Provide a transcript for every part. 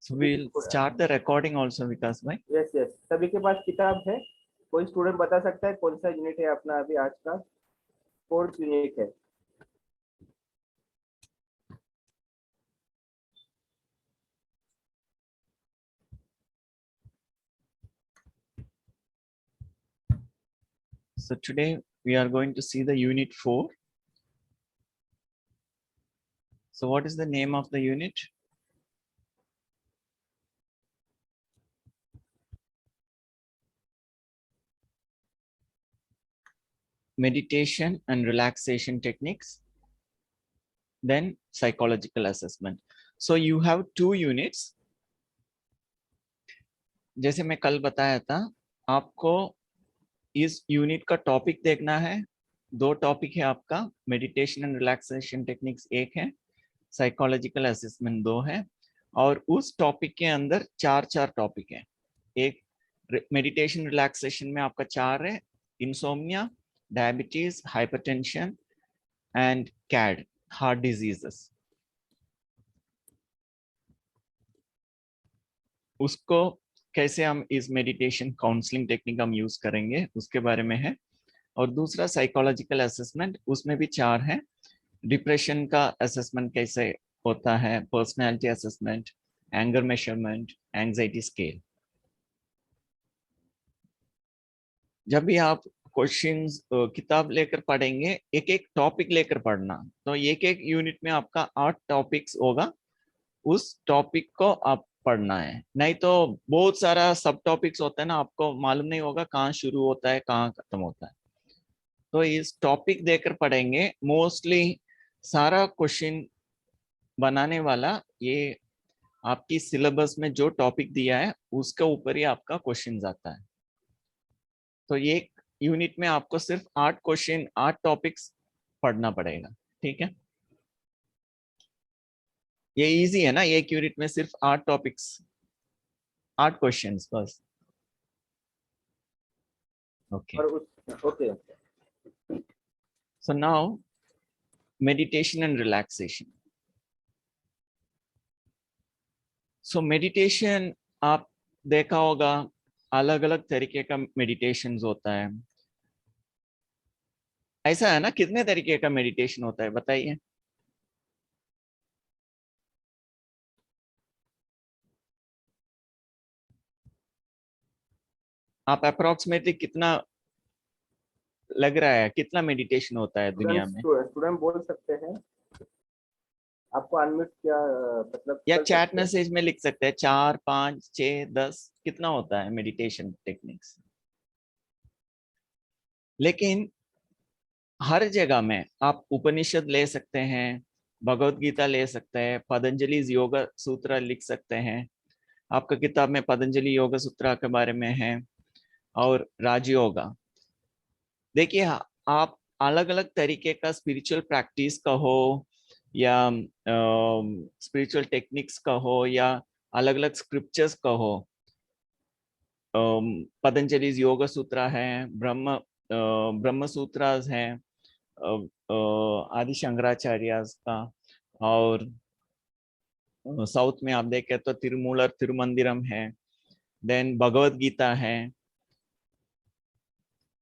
So we'll start the recording also, Vikas bhai. Yes yes, सभी के पास किताब है? कोई स्टूडेंट बता सकता है कौन सा यूनिट है अपना? अभी आज का 4th यूनिट है। So today we are going to see the unit 4. So what is the name of the unit? Meditation and relaxation techniques. Then psychological assessment. So you have 2 units. जैसे मैं कल बताया था, आपको इस यूनिट का topic देखना है। 2 टॉपिक है आपका, मेडिटेशन एंड रिलैक्सेशन टेक्निक्स एक है, साइकोलॉजिकल असेसमेंट 2 है, और उस टॉपिक के अंदर 4 टॉपिक है। एक मेडिटेशन रिलैक्सेशन में आपका 4 है, insomnia, diabetes, hypertension and CAD, heart diseases. उसको कैसे हम इस मेडिटेशन काउंसलिंग टेक्निक हम यूज करेंगे उसके बारे में है। और दूसरा साइकोलॉजिकल असेसमेंट, उसमें भी 4 है। डिप्रेशन का असेसमेंट कैसे होता है, personality assessment, anger measurement, anxiety scale. जब भी आप क्वेश्चंस किताब लेकर पढ़ेंगे, एक एक टॉपिक लेकर पढ़ना। तो एक एक यूनिट में आपका 8 टॉपिक्स होगा, उस टॉपिक को आप पढ़ना है। नहीं तो बहुत सारा सब टॉपिक्स होता है ना, आपको मालूम नहीं होगा कहाँ शुरू होता है कहाँ खत्म होता है। तो इस टॉपिक देकर पढ़ेंगे। मोस्टली सारा क्वेश्चन बनाने वाला ये आपकी सिलेबस में जो टॉपिक दिया है उसके ऊपर ही आपका क्वेश्चन आता है। तो ये यूनिट में आपको सिर्फ 8 क्वेश्चन, 8 टॉपिक्स पढ़ना पड़ेगा, ठीक है। ये इजी है ना, एक यूनिट में सिर्फ 8 टॉपिक्स, 8 क्वेश्चंस बस। Okay, okay. So now meditation and relaxation. So meditation आप देखा होगा, अलग अलग तरीके का मेडिटेशन होता है। ऐसा है ना, कितने तरीके का मेडिटेशन होता है बताइए। आप अप्रोक्सीमेटली कितना लग रहा है, कितना मेडिटेशन होता है दुनिया में? स्टूडेंट बोल सकते हैं, आपको अनम्यूट क्या मतलब या चैट मैसेज में लिख सकते हैं, 4, 5, 6, 10 कितना होता है मेडिटेशन टेक्निक्स। लेकिन हर जगह में आप उपनिषद ले सकते हैं, भगवत गीता ले सकते हैं, पतंजलि योग सूत्र लिख सकते हैं। आपका किताब में पतंजलि योग सूत्र के बारे में है, और राजयोगा। देखिए, आप अलग अलग तरीके का स्पिरिचुअल प्रैक्टिस का हो या स्पिरिचुअल टेक्निक्स का हो या अलग अलग स्क्रिप्चर्स का हो, पतंजलि योग सूत्र है, ब्रह्म सूत्रास है, आदि शंकराचार्य का, और साउथ में आप देखें तो तिरुमूलर तिरुमंदिरम है, देन भगवत गीता है।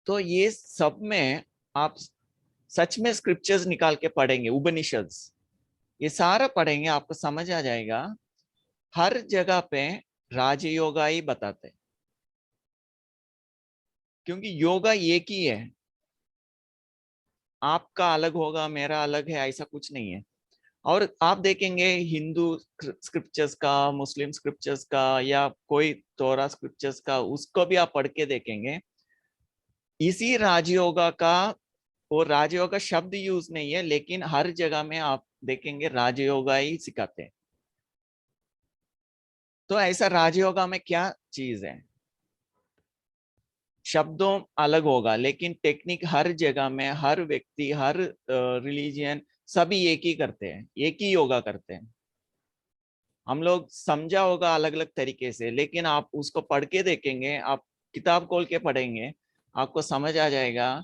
तो ये सब में आप सच में स्क्रिप्चर्स निकाल के पढ़ेंगे, उपनिषद्स, ये सारा पढ़ेंगे, आपको समझ आ जाएगा। हर जगह पे राजयोगा ही बताते हैं, क्योंकि योगा एक ही है। आपका अलग होगा, मेरा अलग है, ऐसा कुछ नहीं है। और आप देखेंगे हिंदू स्क्रिप्चर्स का, मुस्लिम स्क्रिप्चर्स का, या कोई तोरा स्क्रिप्चर्स का, उसको भी आप पढ़ के देखेंगे, इसी राजयोगा का, वो राजयोगा शब्द यूज नहीं है, लेकिन हर जगह में आप देखेंगे राजयोगा ही सिखाते हैं। तो ऐसा राजयोगा में क्या चीज है, शब्दों अलग होगा लेकिन टेक्निक हर जगह में, हर व्यक्ति, हर रिलीजियन, सभी एक ही करते हैं, एक ही योगा करते हैं। हम लोग समझा होगा अलग अलग तरीके से, लेकिन आप उसको पढ़ के देखेंगे, आप किताब खोल के पढ़ेंगे, आपको समझ आ जाएगा।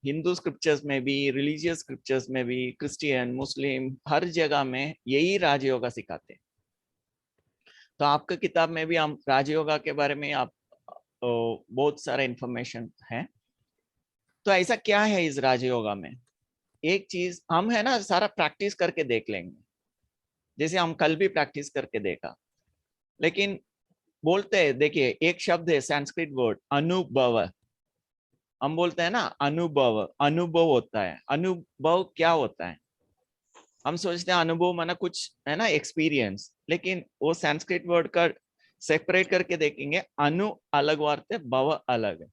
हिंदू स्क्रिप्चर्स में भी, रिलीजियस स्क्रिप्चर्स में भी, क्रिश्चियन, मुस्लिम, हर जगह में यही राजयोगा सिखाते हैं। तो आपका किताब में भी हम राजयोगा के बारे में आप बहुत सारा इंफॉर्मेशन है। तो ऐसा क्या है इस राजयोगा में? एक चीज हम है ना सारा प्रैक्टिस करके देख लेंगे, जैसे हम कल भी प्रैक्टिस करके देखा। लेकिन बोलते हैं, देखिए एक शब्द है संस्कृत वर्ड अनुभव। हम बोलते हैं ना अनुभव, अनुभव होता है। अनुभव क्या होता है? हम सोचते हैं अनुभव माना कुछ है ना एक्सपीरियंस, लेकिन वो संस्कृत वर्ड का सेपरेट करके देखेंगे। अनु अलग अर्थ है, भव अलग है।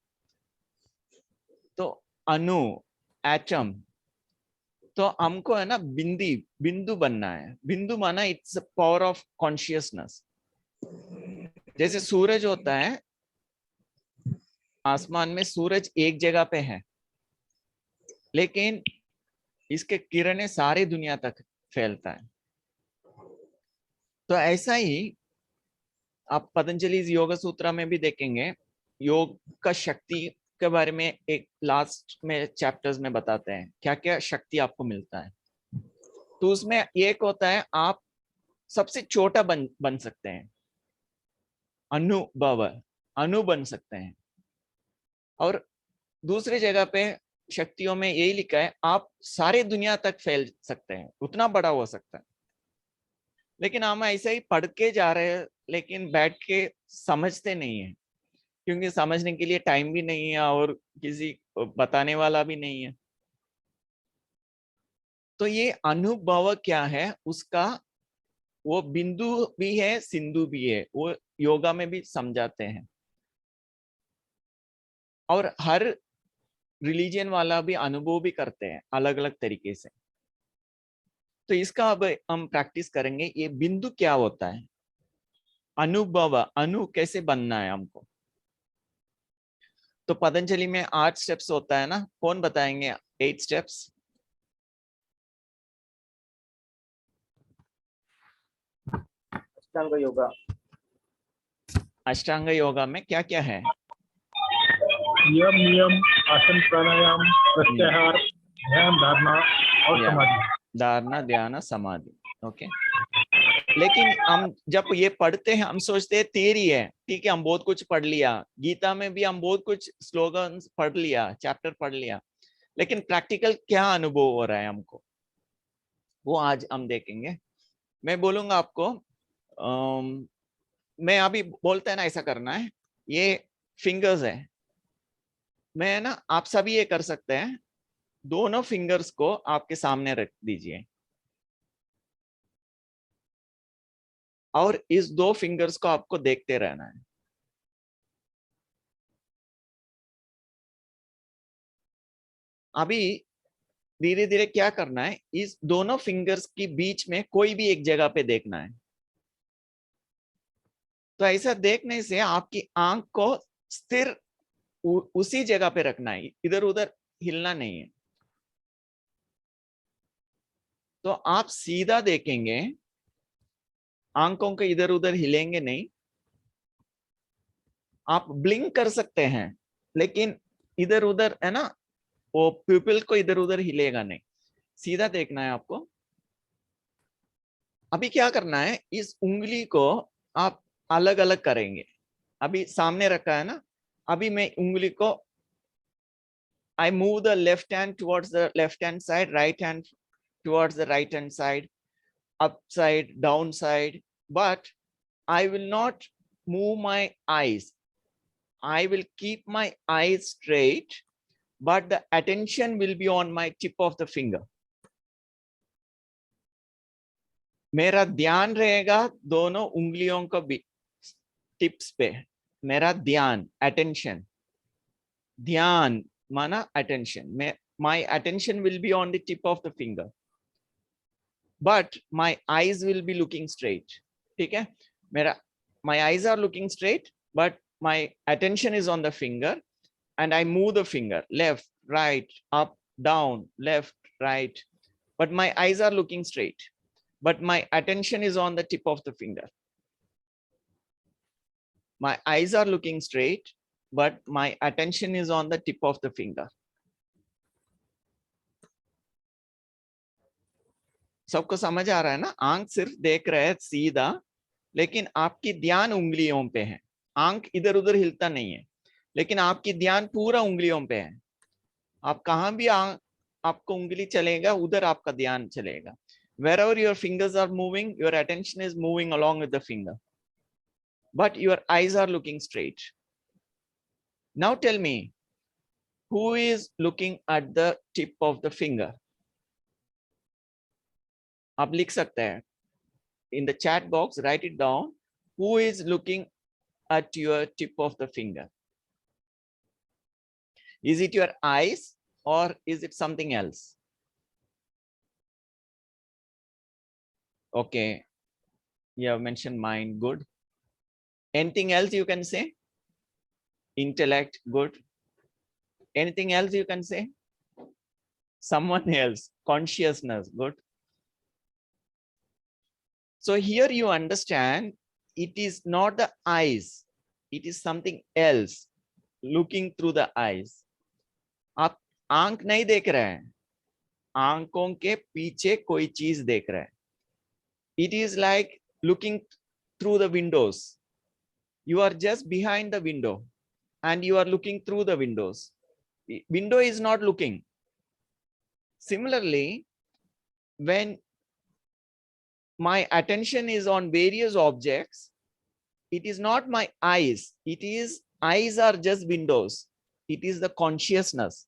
तो अनु एटम, तो हमको है ना बिंदु बनना है। बिंदु माना इट्स पावर ऑफ कॉन्शियसनेस। जैसे सूरज होता है, आसमान में सूरज एक जगह पे है, लेकिन इसके किरणें सारी दुनिया तक फैलता है। तो ऐसा ही आप पतंजलि योग सूत्र में भी देखेंगे। योग का शक्ति के बारे में एक लास्ट में चैप्टर्स में बताते हैं क्या क्या शक्ति आपको मिलता है। तो उसमें एक होता है आप सबसे छोटा बन सकते हैं, अनुभव, अनु बन सकते हैं। और दूसरी जगह पे शक्तियों में यही लिखा है आप सारे दुनिया तक फैल सकते हैं, उतना बड़ा हो सकता है। लेकिन हम ऐसे ही पढ़ के जा रहे हैं, लेकिन बैठ के समझते नहीं है, क्योंकि समझने के लिए टाइम भी नहीं है और किसी बताने वाला भी नहीं है। तो ये अनुभव क्या है उसका, वो बिंदु भी है सिंधु भी है, वो योगा में भी समझाते हैं। और हर रिलीजन वाला भी अनुभव भी करते हैं अलग अलग तरीके से। तो इसका अब हम प्रैक्टिस करेंगे, ये बिंदु क्या होता है, अनुभव, अनु कैसे बनना है हमको। तो पतंजलि में 8 स्टेप्स होता है ना, कौन बताएंगे 8 स्टेप्स? अष्टांग योगा। अष्टांग योगा में क्या क्या है? यम नियम, आसन, प्राणायाम, प्रत्याहार, ध्यान, धारणा और समाधि। धारणा, ध्यान, समाधि। ओके। लेकिन हम जब ये पढ़ते हैं हम सोचते हैं थियरी है, ठीक है, हम बहुत कुछ पढ़ लिया, गीता में भी हम बहुत कुछ स्लोगन पढ़ लिया, चैप्टर पढ़ लिया, लेकिन प्रैक्टिकल क्या अनुभव हो रहा है हमको, वो आज हम देखेंगे। मैं बोलूंगा आपको, मैं अभी बोलता है ना ऐसा करना है, ये फिंगर्स है, मैं ना आप सभी ये कर सकते हैं। दोनों फिंगर्स को आपके सामने रख दीजिए और इस 2 फिंगर्स को आपको देखते रहना है। अभी धीरे धीरे क्या करना है, इस दोनों फिंगर्स के बीच में कोई भी एक जगह पे देखना है। तो ऐसा देखने से आपकी आंख को स्थिर उसी जगह पे रखना है, इधर उधर हिलना नहीं है। तो आप सीधा देखेंगे, आंखों के इधर उधर हिलेंगे नहीं। आप ब्लिंक कर सकते हैं, लेकिन इधर उधर है ना, वो प्यूपिल को इधर उधर हिलेगा नहीं, सीधा देखना है आपको। अभी क्या करना है, इस उंगली को आप अलग अलग करेंगे। अभी सामने रखा है ना, अभी मैं उंगली को I move the left hand towards the left hand side, right hand towards the right hand side, upside, downside, but I will not move my eyes. I will keep my eyes straight, but the attention will be on my tip of the finger. मेरा ध्यान रहेगा दोनों उंगलियों को tips पे। मेरा ध्यान, attention, ध्यान माना attention, my attention will be on the tip of the finger, but my eyes will be looking straight. ठीक है, मेरा my eyes are looking straight, but my attention is on the finger, and I move the finger left, right, up, down, left, right, but my eyes are looking straight, but my attention is on the tip of the finger. My eyes are looking straight, but my attention is on the tip of the finger. सबको समझ आ रहा है ना? आंख सिर्फ देख रहे हैं सीधा, लेकिन आपकी ध्यान उंगलियों पे है, आंख इधर उधर हिलता नहीं है, लेकिन आपकी ध्यान पूरा उंगलियों पे है। आप कहाँ भी आपको उंगली चलेगा उधर आपका ध्यान चलेगा। Wherever your fingers are moving, your attention is moving along with the finger, but your eyes are looking straight. Now tell me, who is looking at the tip of the finger? आप लिख सकते हैं in the chat box, write it down. Who is looking at your tip of the finger? Is it your eyes or is it something else? Okay, you have mentioned mind, good. Anything else you can say? Intellect, good. Anything else you can say? Someone else, consciousness, good. So here you understand it is not the eyes, it is something else looking through the eyes. आप आंख नहीं देख रहे हैं, आंखों के पीछे कोई चीज देख रहे हैं. It is like looking through the windows. You are just behind the window and you are looking through the windows. The window is not looking. Similarly, when my attention is on various objects, it is not my eyes. It is eyes are just windows. It is the consciousness.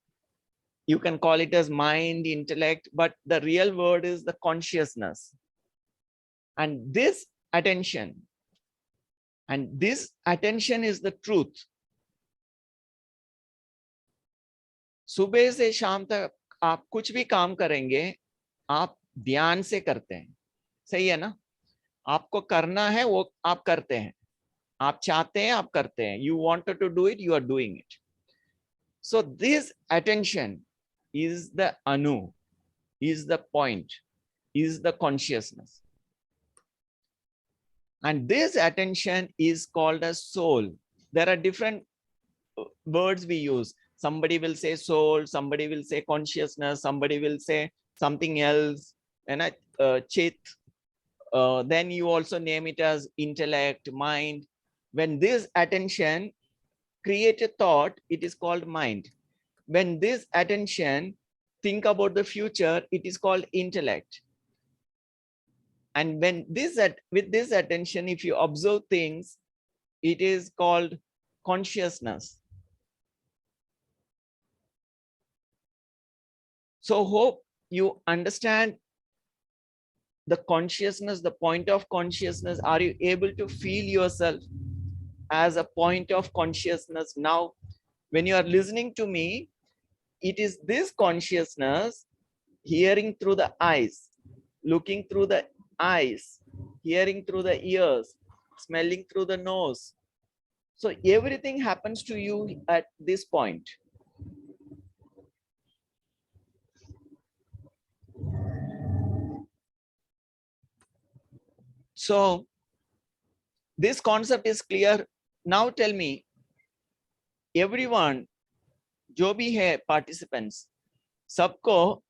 You can call it as mind, intellect, but the real word is the consciousness. And this attention is the truth. सुबह से शाम तक आप कुछ भी काम करेंगे, आप ध्यान से करते हैं, सही है ना? आपको करना है वो आप करते हैं, आप चाहते हैं आप करते हैं. You wanted to do it, you are doing it. So this attention is the anu, is the point, is the consciousness. And this attention is called as soul. There are different words we use. Somebody will say soul, somebody will say consciousness, somebody will say something else, and chit. Then you also name it as intellect, mind. When this attention create a thought, it is called mind. When this attention think about the future, it is called intellect. And when with this attention, if you observe things, it is called consciousness. So hope you understand the consciousness, the point of consciousness. Are you able to feel yourself as a point of consciousness now? When you are listening to me, it is this consciousness hearing through the eyes, looking through the eyes, hearing through the ears, smelling through the nose. So everything happens to you at this point. So this concept is clear. Now tell me, everyone, जो भी है participants, सबको,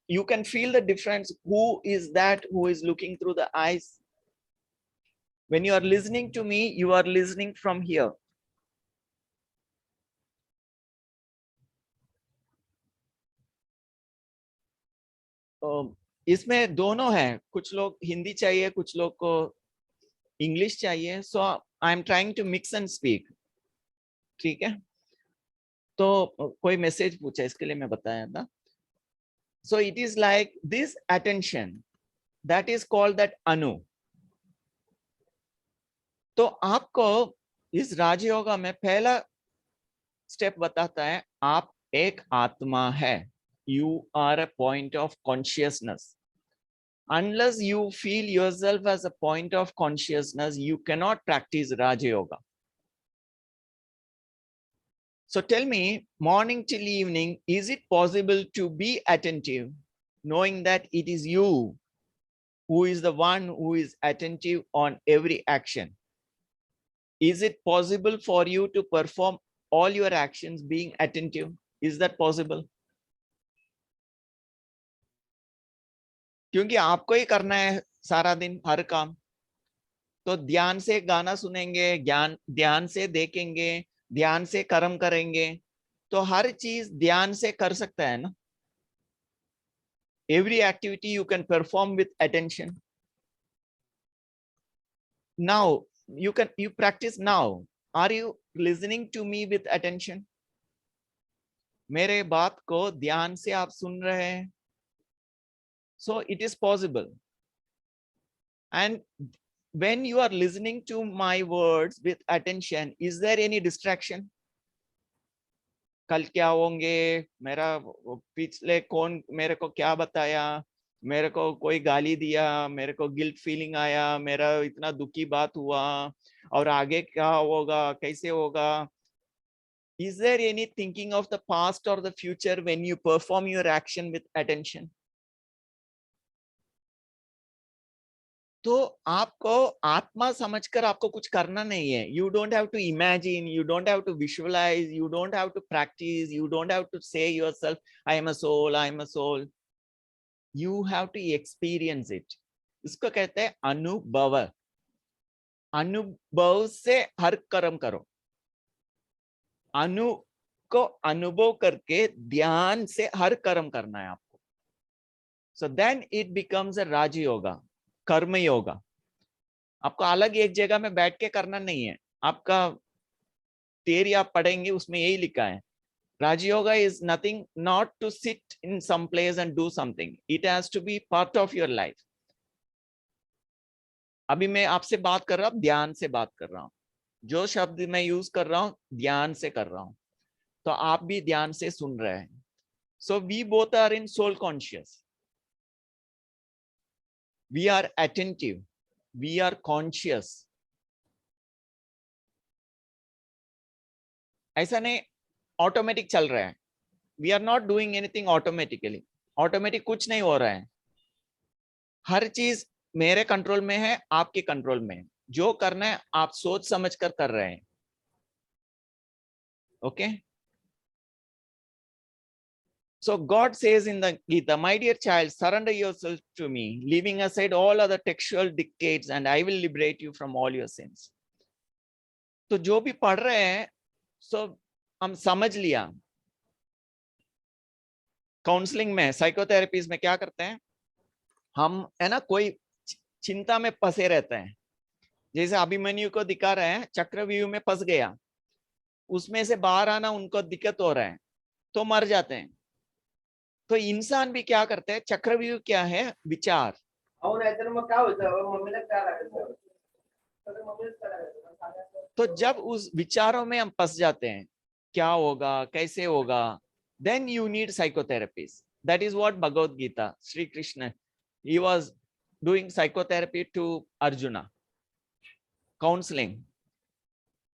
you can feel the difference. Who is that who is looking through the eyes? When you are listening to me, you are listening from here. इसमें दोनों है, कुछ लोग हिंदी चाहिए, कुछ लोग को इंग्लिश चाहिए. So I am trying to mix and speak. ठीक है, तो कोई मैसेज पूछा, इसके लिए मैं बताया था. So it is like this attention, that is called that anu. तो आपको इस राजयोग में पहला स्टेप बताता है, आप एक आत्मा है. You are a point of consciousness. Unless you feel yourself as a point of consciousness, you cannot practice Raja Yoga. So tell me, morning till evening, is it possible to be attentive, knowing that it is you who is the one who is attentive on every action? Is it possible for you to perform all your actions being attentive? Is that possible? क्योंकि आपको ही करना है सारा दिन हर काम. तो ध्यान से गाना सुनेंगे, ध्यान से देखेंगे, ध्यान से कर्म करेंगे, तो हर चीज ध्यान से कर सकता है ना. Every activity you can perform with attention. Now you practice now. Are you listening to me with attention? मेरे बात को ध्यान से आप सुन रहे हैं. So it is possible. And when you are listening to my words with attention, is there any distraction? कल क्या होंगे, मेरा पिछले कौन मेरे को क्या बताया, मेरे को कोई गाली दिया, मेरे को गिल्ट फीलिंग आया, मेरा इतना दुखी बात हुआ, और आगे क्या होगा, कैसे होगा. Is there any thinking of the past or the future when you perform your action with attention? तो आपको आत्मा समझकर आपको कुछ करना नहीं है. You don't have to imagine, you don't have to visualize, you don't have to practice, you don't have to say yourself, I am a soul, I am a soul. You have to experience it. इसको कहते हैं अनुभव. अनुभव से हर कर्म करो. अनु को अनुभव करके ध्यान से हर कर्म करना है आपको. So then it becomes a Raja Yoga, कर्म योगा. आपको अलग एक जगह में बैठ के करना नहीं है. आपका थियरी आप पढ़ेंगे उसमें यही लिखा है. Raja Yoga is nothing not to sit in some place and do something. It has to be part of your life. अभी मैं आपसे बात कर रहा हूँ, ध्यान से बात कर रहा हूँ. जो शब्द मैं यूज कर रहा हूँ ध्यान से कर रहा हूँ. तो आप भी ध्यान से सुन रहे हैं. So we both are in soul conscious. We are attentive. We are conscious. ऐसा नहीं ऑटोमेटिक चल रहा है. We are not doing anything automatically. Automatic कुछ नहीं हो रहा है. हर चीज मेरे कंट्रोल में है, आपके कंट्रोल में है. जो करना है आप सोच समझ कर रहे हैं. Okay. So God says in the Gita, my dear child, surrender yourself to me, leaving aside all other textual dictates, and I will liberate you from all your sins. तो जो भी पढ़ रहे हैं, so हम समझ लिया. काउंसलिंग में, साइकोथेरेपीज में क्या करते हैं हम, है ना, कोई चिंता में फंसे रहते हैं. जैसे अभिमन्यु को दिखा रहे हैं, चक्रव्यूह में फंस गया, उसमें से बाहर आना उनको दिक्कत हो रहा है, तो मर जाते हैं. तो इंसान भी क्या करते हैं, चक्रव्यूह क्या है, विचार. तो जब उस विचारों में हम फंस जाते हैं, क्या होगा, कैसे होगा, then you need psychotherapies. That is what Bhagavad Gita, Sri Krishna, he was doing psychotherapy to Arjuna, counseling.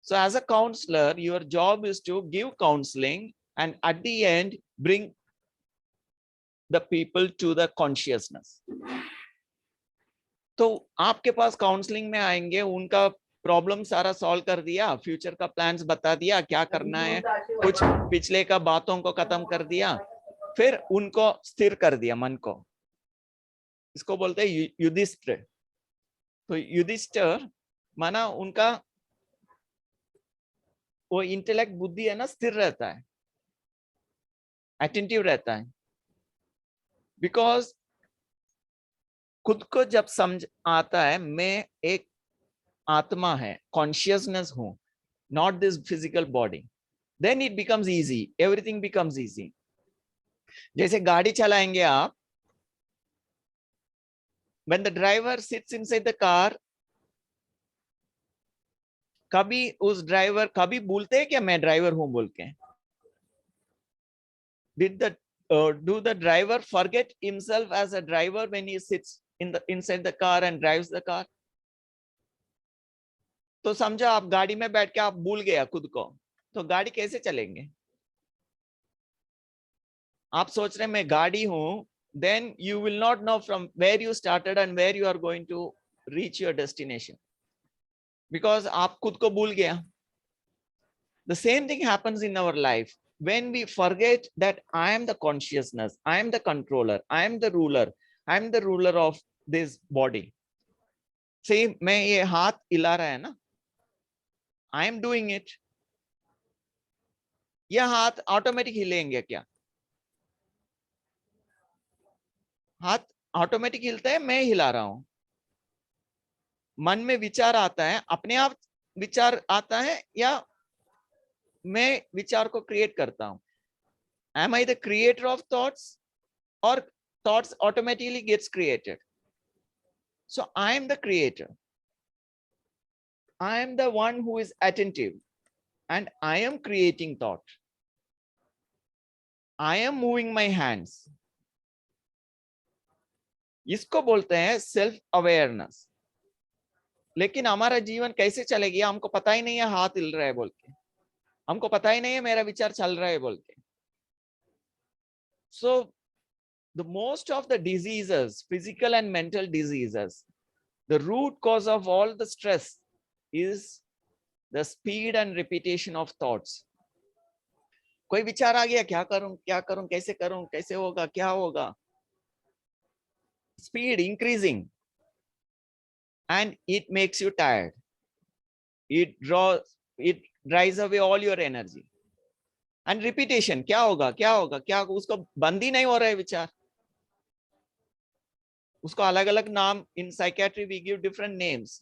So as a counselor, your job is to give counseling and at the end bring the people to the consciousness. तो आपके पास counselling में आएंगे, उनका problem सारा solve कर दिया, future का plans बता दिया, क्या करना है, कुछ पिछले का बातों को खत्म कर दिया, फिर उनको स्थिर कर दिया मन को. इसको बोलते हैं युधिष्ठिर. तो युधिष्ठिर माना उनका वो इंटेलेक्ट, बुद्धि है ना, स्थिर रहता है, अटेंटिव रहता है. बिकॉज खुद को जब समझ आता है मैं एक आत्मा है, कॉन्शियसनेस हूं, not this physical body, then it becomes easy, everything becomes easy. जैसे गाड़ी चलाएंगे आप, when the driver sits inside the car, कभी उस ड्राइवर कभी बोलते हैं क्या मैं ड्राइवर हूं बोल के? Do the driver forget himself as a driver when he sits inside the car and drives the car? तो समझो आप गाड़ी में बैठ के आप भूल गया खुद को, तो गाड़ी कैसे चलेंगे? आप सोच रहे मैं गाड़ी हूं, then you will not know from where you started and where you are going to reach your destination, because आप खुद को भूल गया. The same thing happens in our life. When we forget that I am the consciousness, I am the controller, I am the ruler of this body. से मैं ये हाथ हिला रहा है ना, आई एम डूइंग इट, यह हाथ ऑटोमेटिक हिलेंगे क्या? हाथ ऑटोमेटिक हिलता है, मैं हिला रहा हूं। मन में विचार आता है, अपने आप विचार आता है या मैं विचार को क्रिएट करता हूं? Am I the creator of thoughts और thoughts automatically gets created? So I am the creator, I am the one who is attentive and I am creating thought. I am moving my hands. इसको बोलते हैं self awareness. लेकिन हमारा जीवन कैसे चले गया, हमको पता ही नहीं है हाथ हिल रहा है बोल के, हमको पता ही नहीं है मेरा विचार चल रहा है बोल के। So the most of the diseases, physical and mental diseases, the root cause of all the stress is the speed and repetition of thoughts. कोई विचार आ गया, क्या करूं, कैसे होगा, क्या होगा? Speed increasing and it makes you tired. It drives away all your energy. And repetition, क्या होगा, उसको बंद ही नहीं हो रहा है विचार। उसको अलग अलग नाम, in psychiatry we give different names: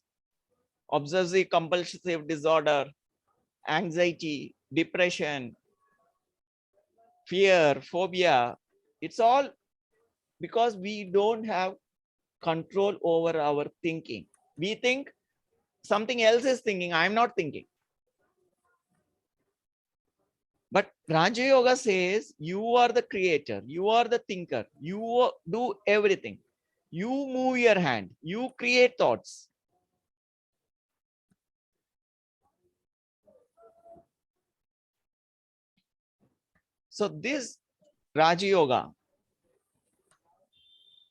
obsessive compulsive disorder, anxiety, depression, fear, phobia. It's all because we don't have control over our thinking. We think something else is thinking, I'm not thinking. But Raja Yoga says you are the creator, you are the thinker, you do everything. You move your hand, you create thoughts. So this Raja Yoga.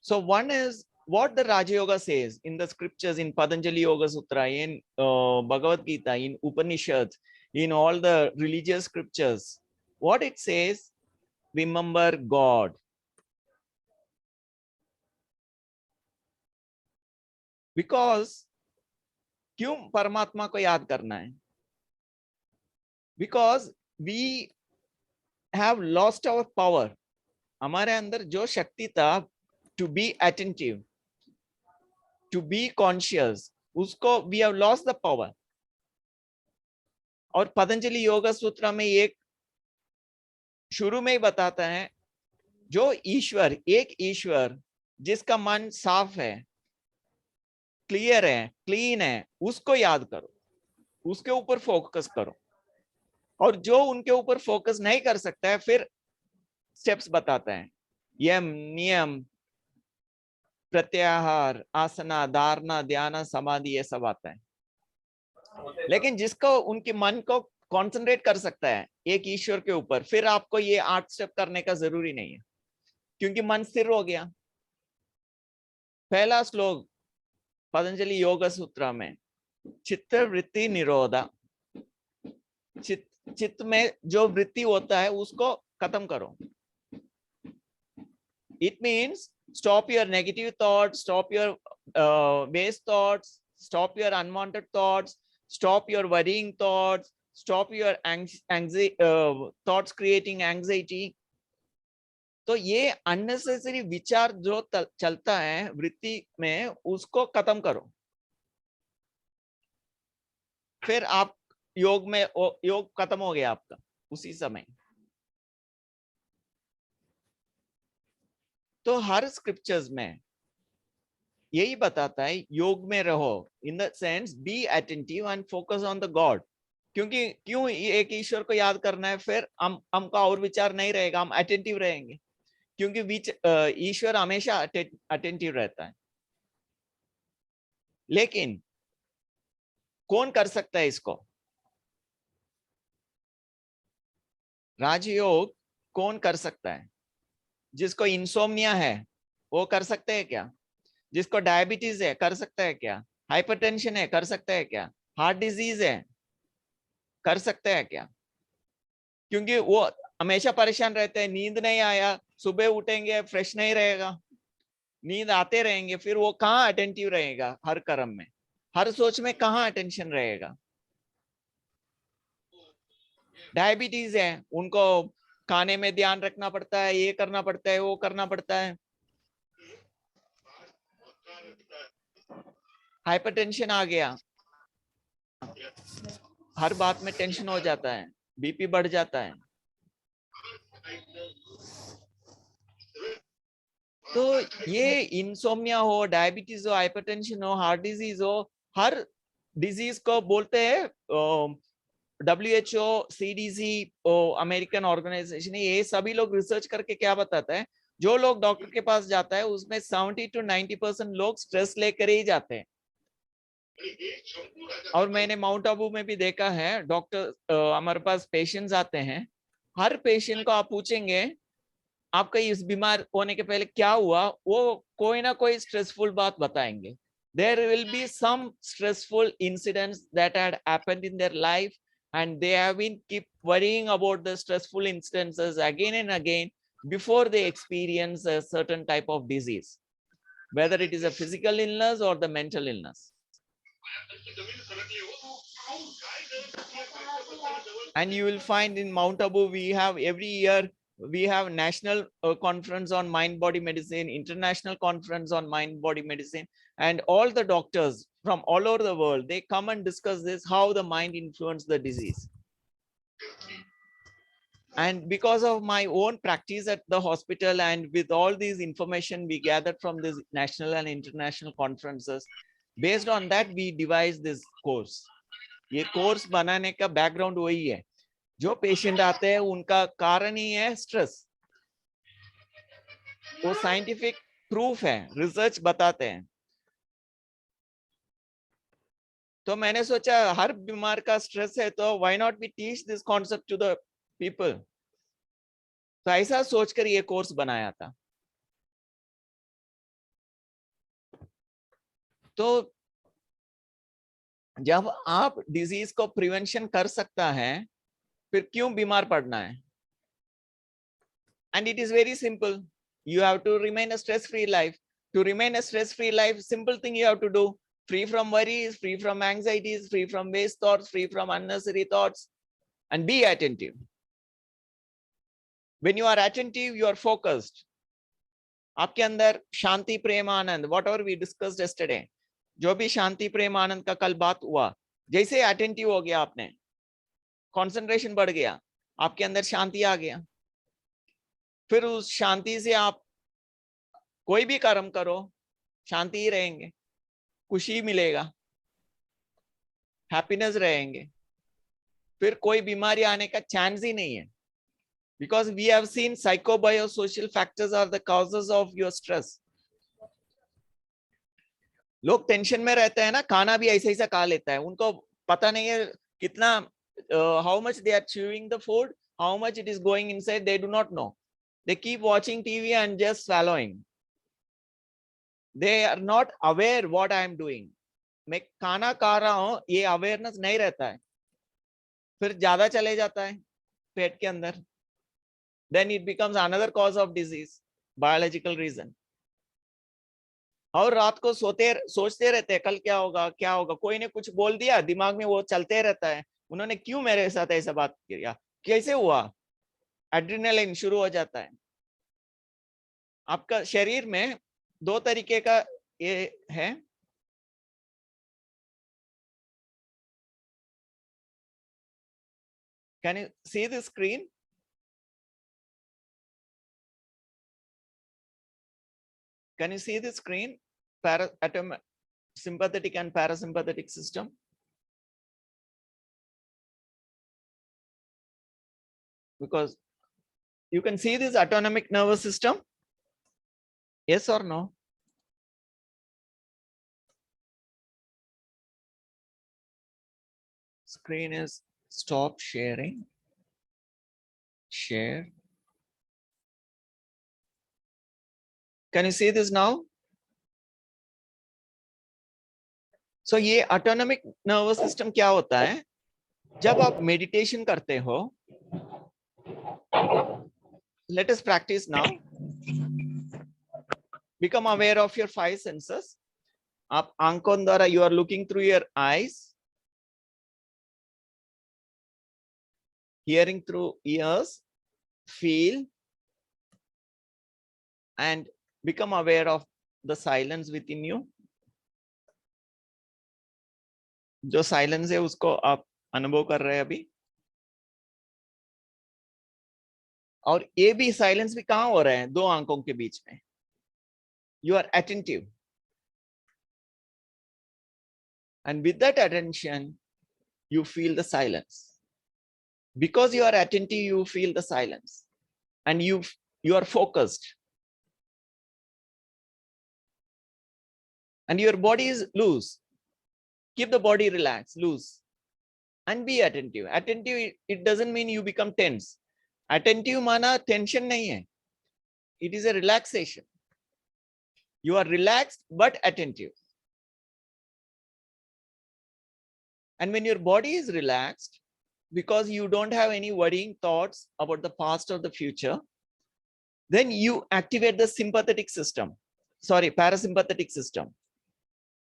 So one is what the Raja Yoga says in the scriptures, in Patanjali Yoga Sutra, in Bhagavad Gita, in Upanishads, in all the religious scriptures. What it says, remember God. Because क्यों परमात्मा को याद करना है? Because we have lost our power. हमारे अंदर जो शक्ति था to be attentive, to be conscious, उसको we have lost the power. और पतंजलि योगा सूत्र में एक शुरू में ही बताता है, जो ईश्वर, एक ईश्वर जिसका मन साफ है, क्लियर है, क्लीन है, उसको याद करो, उसके ऊपर फोकस करो। और जो उनके ऊपर फोकस नहीं कर सकता है, फिर स्टेप्स बताता है, यम, नियम, प्रत्याहार, आसना, धारणा, ध्यान, समाधि, ये सब आता है। लेकिन जिसको उनके मन को कॉन्सेंट्रेट कर सकता है एक ईश्वर के ऊपर, फिर आपको ये 8 स्टेप करने का जरूरी नहीं है, क्योंकि मन स्थिर हो गया। पहला श्लोक पतंजलि योग सूत्र में, चित्त वृत्ति निरोधा, चित्त में जो वृत्ति होता है उसको खत्म करो। It means stop your negative thoughts, stop your base thoughts, stop your unwanted thoughts, stop your worrying thoughts, stop your thoughts creating anxiety. तो ये unnecessary विचार जो चलता है वृत्ति में, उसको खत्म करो। फिर आप योग में, योग खत्म हो गया आपका उसी समय। तो हर स्क्रिप्चर्स में यही बताता है, योग में रहो, in the sense be attentive and focus on the God. क्योंकि क्यों एक ईश्वर को याद करना है, फिर हमका और विचार नहीं रहेगा, हम अटेंटिव रहेंगे, क्योंकि ईश्वर हमेशा अटेंटिव रहता है। लेकिन कौन कर सकता है इसको? राजयोग कौन कर सकता है? जिसको इंसोम्निया है वो कर सकते हैं क्या? जिसको डायबिटीज है कर सकता है क्या? हाइपरटेंशन है कर सकता है क्या? हार्ट डिजीज है कर सकता है क्या? क्योंकि वो हमेशा परेशान रहते हैं, नींद नहीं आया, सुबह उठेंगे फ्रेश नहीं रहेगा, नींद आते रहेंगे, फिर वो कहाँ अटेंटिव रहेगा हर कर्म में? हर सोच में कहाँ अटेंशन रहेगा? डायबिटीज है, उनको खाने में ध्यान रखना पड़ता है, ये करना पड़ता है, वो करना पड़ता है। हाइपरटेंशन आ गया, हर बात में टेंशन हो जाता है, बीपी बढ़ जाता है। तो ये इंसोम्निया हो, डायबिटीज हो, हाइपरटेंशन हो, हार्ट डिजीज हो, हर डिजीज को बोलते हैं WHO, CDC, अमेरिकन ऑर्गेनाइजेशन, ये सभी लोग रिसर्च करके क्या बताता है, जो लोग डॉक्टर के पास जाता है उसमें 70 to 90% लोग स्ट्रेस लेकर ही जाते हैं। और मैंने माउंट आबू में भी देखा है, डॉक्टर हमारे पास पेशेंट्स आते हैं, हर पेशेंट को आप पूछेंगे आपका इस बीमार होने के पहले क्या हुआ, वो कोई ना कोई स्ट्रेसफुल बात बताएंगे। There will be some stressful incidents that had happened in their life, and they have been keep worrying about the stressful instances again and again before they experience a certain type of disease, whether it is a physical illness or the mental illness. And you will find in Mount Abu, we have every year, we have national conference on mind body medicine, international conference on mind body medicine, and all the doctors from all over the world, they come and discuss this, how the mind influences the disease. And because of my own practice at the hospital and with all these information we gathered from these national and international conferences, based on that we devised this course. ये course बनाने का background वही है, जो patient आते हैं उनका कारण ही है स्ट्रेस, वो साइंटिफिक प्रूफ है, रिसर्च बताते हैं। तो मैंने सोचा हर बीमार का स्ट्रेस है, तो why not we teach this concept to the people. तो ऐसा सोचकर ये कोर्स बनाया था। तो जब आप डिजीज को प्रिवेंशन कर सकता है, फिर क्यों बीमार पड़ना है? And it is very simple. You have to remain a stress-free life. To remain a stress-free life, simple thing you have to do: free from worries, free from anxieties, free from waste thoughts, free from unnecessary thoughts, and be attentive. When you are attentive, you are focused. आपके अंदर शांति, प्रेम, आनंद, whatever we discussed yesterday, जो भी शांति, प्रेम, आनंद का कल बात हुआ, जैसे attentive हो गया आपने, कंसंट्रेशन बढ़ गया, आपके अंदर शांति आ गया, फिर उस शांति से आप कोई भी कर्म करो, शांति ही रहेंगे, खुशी मिलेगा, हैप्पीनेस रहेंगे, फिर कोई बीमारी आने का चांस ही नहीं है। Because we have seen psychobiosocial factors are the causes of your stress. लोग टेंशन में रहते हैं ना, खाना भी ऐसा ऐसा खा लेता है, उनको पता नहीं है कितना, how much they are chewing the food, how much it is going inside, they do not know. They keep watching TV and just swallowing. They are not aware what I am doing. मैं खाना खा रहा हूं, ये awareness नहीं रहता है, फिर ज्यादा चले जाता है पेट के अंदर, then it becomes another cause of disease, biological reason. और रात को सोचते रहते हैं कल क्या होगा क्या होगा, कोई ने कुछ बोल दिया, दिमाग में वो चलते रहता है, उन्होंने क्यों मेरे साथ ऐसा बात किया, कैसे हुआ, एड्रेनालिन शुरू हो जाता है। आपका शरीर में दो तरीके का ये है, can you see the screen? Can you see the screen? Sympathetic and parasympathetic system. Because you can see this autonomic nervous system. Yes or no? Screen is stop sharing. Share. Can you see this now? So ये autonomic nervous system क्या होता है? जब आप meditation करते हो, let us practice now. Become aware of your 5 senses. आप आंखों द्वारा, you are looking through your eyes, hearing through ears, feel and become aware of the silence within you. जो साइलेंस है उसको आप अनुभव कर रहे हैं अभी। और ये भी साइलेंस भी कहाँ हो रहा है? दो आंखों के बीच में। You are attentive, and with that attention you feel the silence. Because you are attentive, you feel the silence, and you are focused, and your body is loose. Keep the body relaxed, loose, and be attentive. Attentive, it doesn't mean you become tense. Attentive माना tension नहीं है, it is a relaxation. You are relaxed but attentive. And when your body is relaxed, because you don't have any worrying thoughts about the past or the future, then you activate the sympathetic system, sorry, parasympathetic system.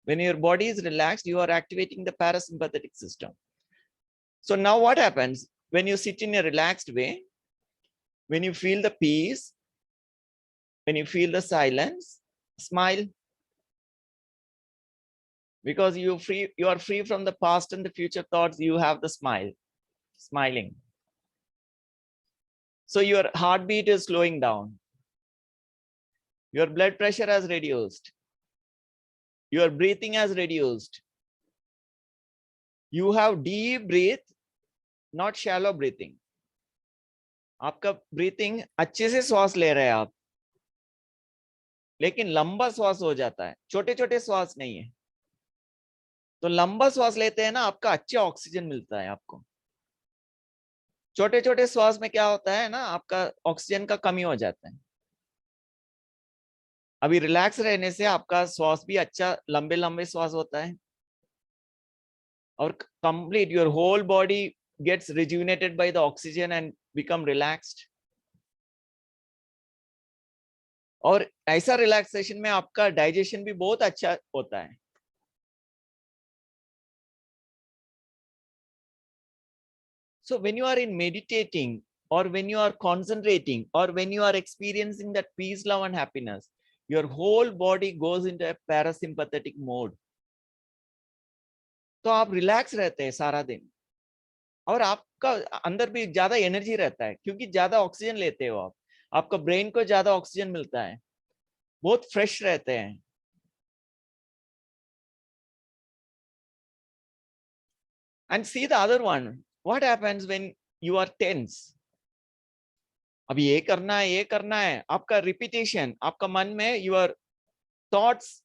When your body is relaxed, you are activating the parasympathetic system. So now what happens when you sit in a relaxed way? When you feel the peace, when you feel the silence, smile. Because you are free from the past and the future thoughts, you have the smile, smiling. So your heartbeat is slowing down. Your blood pressure has reduced. Your breathing has reduced. You have deep breath, not shallow breathing. आपका breathing अच्छे से श्वास ले रहे हैं आप, लेकिन लंबा श्वास हो जाता है, छोटे छोटे श्वास नहीं है। तो लंबा श्वास लेते हैं ना, आपका अच्छा ऑक्सीजन मिलता है आपको। छोटे छोटे श्वास में क्या होता है ना, आपका ऑक्सीजन का कमी हो जाता है। अभी रिलैक्स रहने से आपका श्वास भी अच्छा लंबे लंबे श्वास होता है, और complete your whole body gets rejuvenated by the oxygen and become relaxed. और ऐसा रिलैक्सेशन में आपका डाइजेशन भी बहुत अच्छा होता है। So when you are in meditating, or when you are concentrating, or when you are experiencing that peace, love and happiness, your whole body goes into a parasympathetic mode. तो आप relax रहते हैं सारा दिन, और आपका अंदर भी ज्यादा एनर्जी रहता है, क्योंकि ज्यादा ऑक्सीजन लेते हो आप, आपका ब्रेन को ज्यादा ऑक्सीजन मिलता है, बहुत फ्रेश रहते हैं। And see the other one, what happens when you are tense? अभी ये करना है, ये करना है, आपका रिपीटेशन, आपका मन में your thoughts,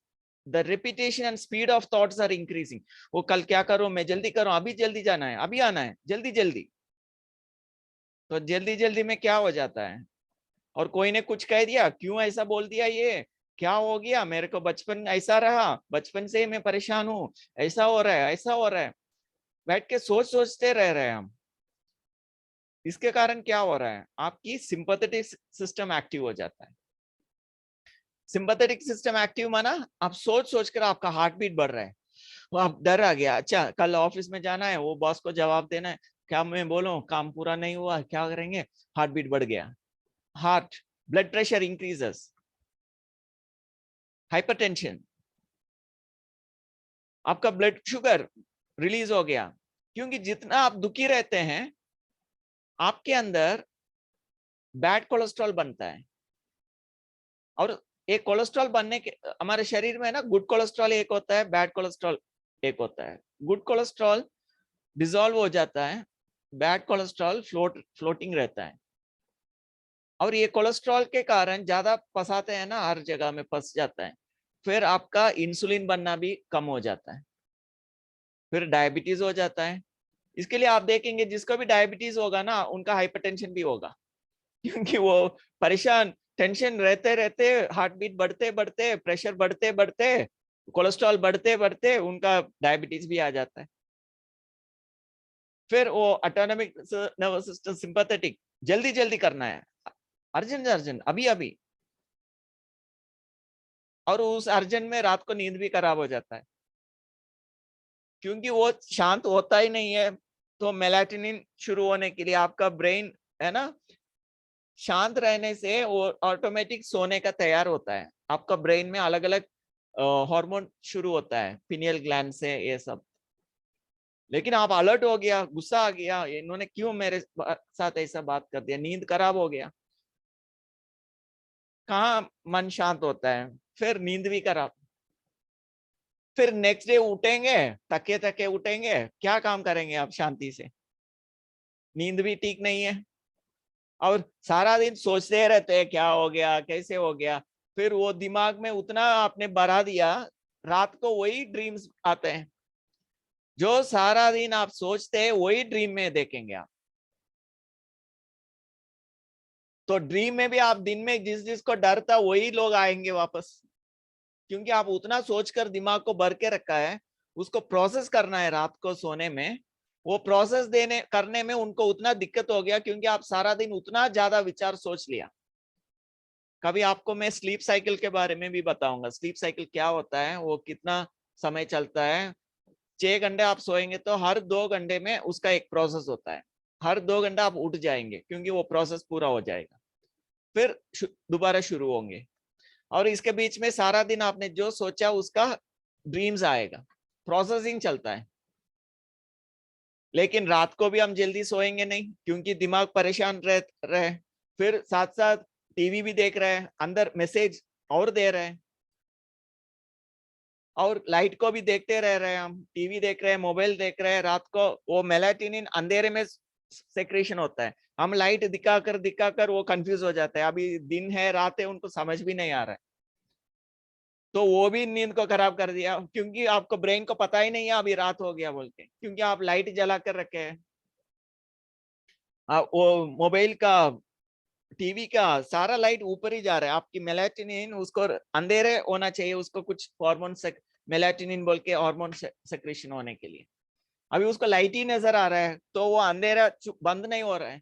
the repetition and speed of thoughts are increasing. वो कल क्या करूं, मैं जल्दी करूं, अभी जल्दी जाना है, अभी आना है, जल्दी जल्दी। तो जल्दी जल्दी में क्या हो जाता है, और कोई ने कुछ कह दिया, क्यों ऐसा बोल दिया, ये क्या हो गया, मेरे को बचपन ऐसा रहा, बचपन से ही मैं परेशान हूं, ऐसा हो रहा है, ऐसा हो रहा है। बैठ के सोचते रह रहे हैं हम। इसके कारण क्या हो रहा है, आपकी सिंपैथेटिक सिस्टम एक्टिव हो जाता है। सिंपैथेटिक सिस्टम एक्टिव माना आप सोच कर आपका हार्ट बीट बढ़ रहा है, वो आप डर आ गया, अच्छा कल ऑफिस में जाना है, वो बॉस को जवाब देना है, क्या मैं बोलूं, काम पूरा नहीं हुआ, क्या करेंगे, हार्ट बीट बढ़ गया, heart blood pressure increases, hypertension, आपका ब्लड शुगर रिलीज हो गया। क्योंकि जितना आप दुखी रहते हैं, आपके अंदर बैड कोलेस्ट्रॉल बनता है, और एक कोलेस्ट्रॉल बनने के, हमारे शरीर में ना गुड कोलेस्ट्रॉल एक होता है, बैड कोलेस्ट्रॉल एक होता है। गुड कोलेस्ट्रॉल डिसॉल्व हो जाता है, बैड कोलेस्ट्रॉल फ्लोटिंग रहता है। और ये कोलेस्ट्रॉल के कारण ज्यादा फंसाते हैं ना, हर जगह में फंस जाता है, फिर आपका इंसुलिन बनना भी कम हो जाता है, फिर डायबिटीज हो जाता है। इसके लिए आप देखेंगे जिसको भी डायबिटीज होगा ना, उनका हाइपरटेंशन भी होगा, क्योंकि वो परेशान, टेंशन रहते रहते, हार्ट बीट बढ़ते बढ़ते, प्रेशर बढ़ते बढ़ते, कोलेस्ट्रॉल बढ़ते बढ़ते, उनका डायबिटीज भी आ जाता है। फिर वो ऑटोनॉमिक नर्वस सिस्टम सिंपैथेटिक, जल्दी जल्दी करना है, अर्जेंट अर्जेंट, अभी अभी। और उस अर्जेंट में रात को नींद भी खराब हो जाता है, क्योंकि वो शांत होता ही नहीं है। तो मेलाटोनिन शुरू होने के लिए आपका ब्रेन है ना, शांत रहने से वो ऑटोमेटिक सोने का तैयार होता है। आपका ब्रेन में अलग अलग हार्मोन शुरू होता है, पिनियल ग्लैंड से ये सब। लेकिन आप अलर्ट हो गया, गुस्सा आ गया, इन्होंने क्यों मेरे साथ ऐसा बात कर दिया, नींद खराब हो गया, कहाँ मन शांत होता है, फिर नींद भी खराब। फिर नेक्स्ट डे उठेंगे, थके थके उठेंगे, क्या काम करेंगे आप शांति से, नींद भी ठीक नहीं है, और सारा दिन सोचते रहते हैं क्या हो गया, कैसे हो गया। फिर वो दिमाग में उतना आपने बढ़ा दिया, रात को वही ड्रीम्स आते हैं, जो सारा दिन आप सोचते हैं वही ड्रीम में देखेंगे आप। तो ड्रीम में भी आप दिन में जिस जिसको डर था वही लोग आएंगे वापस, क्योंकि आप उतना सोचकर दिमाग को भर के रखा है, उसको प्रोसेस करना है रात को सोने में। वो प्रोसेस देने करने में उनको उतना दिक्कत हो गया, क्योंकि आप सारा दिन उतना ज्यादा विचार सोच लिया। कभी आपको मैं स्लीप साइकिल के बारे में भी बताऊंगा, स्लीप साइकिल क्या होता है, वो कितना समय चलता है। 6 घंटे आप सोएंगे तो हर 2 घंटे में उसका एक प्रोसेस होता है, हर 2 घंटा आप उठ जाएंगे, क्योंकि वो प्रोसेस पूरा हो जाएगा, फिर दोबारा शुरू होंगे। और इसके बीच में सारा दिन आपने जो सोचा उसका ड्रीम्स आएगा, प्रोसेसिंग चलता है। लेकिन रात को भी हम जल्दी सोएंगे नहीं, क्योंकि दिमाग परेशान रहे, फिर साथ साथ टीवी भी देख रहे हैं, अंदर मैसेज और दे रहे हैं, और लाइट को भी देखते रह रहे हैं, हम टीवी देख रहे हैं, मोबाइल देख रहे हैं। रात को वो मेलाटोनिन अंधेरे में सेक्रेशन होता है, हम लाइट दिखाकर वो कंफ्यूज हो जाता है, अभी दिन है रात है उनको समझ भी नहीं आ रहा है। तो वो भी नींद को खराब कर दिया, क्योंकि आपको ब्रेन को पता ही नहीं है अभी रात हो गया बोल के, क्योंकि आप लाइट जला कर रखे हैं। वो मोबाइल का, टीवी का सारा लाइट ऊपर ही जा रहा है, आपकी मेलाटोनिन उसको अंधेरे होना चाहिए, उसको कुछ हार्मोन मेलाटोनिन बोल के हार्मोन सेक्रेशन होने के लिए, अभी उसको लाइट ही नजर आ रहा है, तो वो अंधेरा बंद नहीं हो रहा है,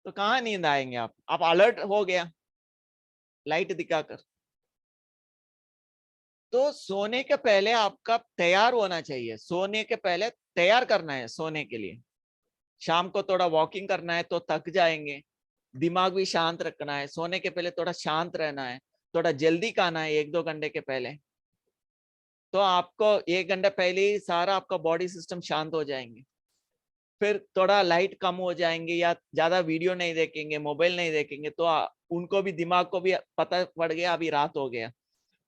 तो कहाँ नींद आएंगे आप अलर्ट हो गया लाइट दिखाकर। तो सोने के पहले आपका तैयार होना चाहिए, सोने के पहले तैयार करना है सोने के लिए। शाम को थोड़ा वॉकिंग करना है तो थक जाएंगे, दिमाग भी शांत रखना है, सोने के पहले थोड़ा शांत रहना है, थोड़ा जल्दी खाना है 1-2 घंटे के पहले। तो आपको 1 घंटा पहले ही सारा आपका बॉडी सिस्टम शांत हो जाएंगे। फिर थोड़ा लाइट कम हो जाएंगे, या ज्यादा वीडियो नहीं देखेंगे, मोबाइल नहीं देखेंगे, तो उनको भी, दिमाग को भी पता पड़ गया अभी रात हो गया,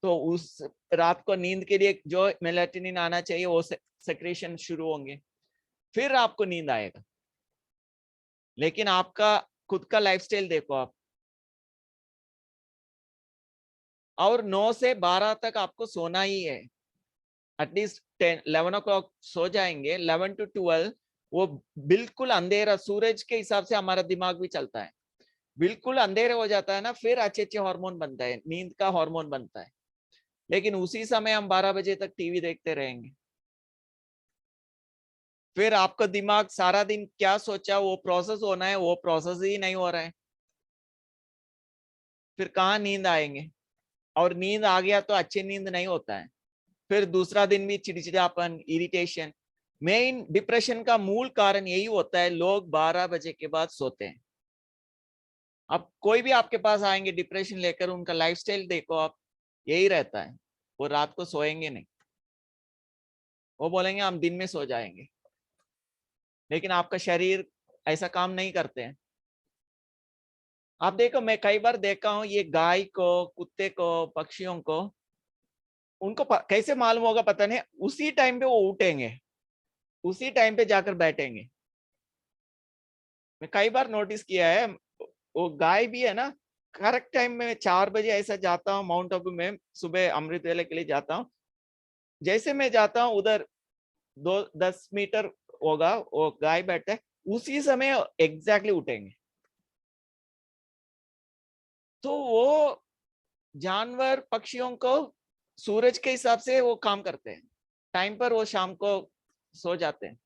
तो उस रात को नींद के लिए जो मेलाटोनिन आना चाहिए वो सेक्रेशन शुरू होंगे, फिर आपको नींद आएगा। लेकिन आपका खुद का लाइफस्टाइल देखो आप, और 9 से 12 तक आपको सोना ही है, एटलीस्ट 10-11 o'clock सो जाएंगे, 11 to 12। वो बिल्कुल अंधेरा, सूरज के हिसाब से हमारा दिमाग भी चलता है, बिल्कुल अंधेरे हो जाता है ना, फिर अच्छे अच्छे हार्मोन बनता है, नींद का हार्मोन बनता है। लेकिन उसी समय हम 12 बजे तक टीवी देखते रहेंगे, फिर आपका दिमाग सारा दिन क्या सोचा वो प्रोसेस होना है, वो प्रोसेस ही नहीं हो रहा है, फिर कहाँ नींद आएंगे। और नींद आ गया तो अच्छी नींद नहीं होता है, फिर दूसरा दिन भी चिड़चिड़ापन, इरिटेशन। मेन डिप्रेशन का मूल कारण यही होता है, लोग 12 बजे के बाद सोते हैं। अब कोई भी आपके पास आएंगे डिप्रेशन लेकर, उनका लाइफस्टाइल देखो आप, यही रहता है, वो रात को सोएंगे नहीं, वो बोलेंगे हम दिन में सो जाएंगे। लेकिन आपका शरीर ऐसा काम नहीं करते हैं। आप देखो, मैं कई बार देखा हूं, ये गाय को, कुत्ते को, पक्षियों को, उनको कैसे मालूम होगा पता नहीं, उसी टाइम पे वो उठेंगे, उसी टाइम पे जाकर बैठेंगे। मैं कई बार नोटिस किया है, वो गाय भी है ना, करेक्ट टाइम में 4 बजे ऐसा जाता हूँ माउंट आबू में, सुबह अमृत वेले के लिए जाता हूँ। जैसे मैं जाता हूँ उधर 2-10 मीटर होगा, वो गाय बैठा है, उसी समय एग्जैक्टली उठेंगे। तो वो जानवर पक्षियों को सूरज के हिसाब से वो काम करते हैं, टाइम पर वो शाम को सो जाते हैं।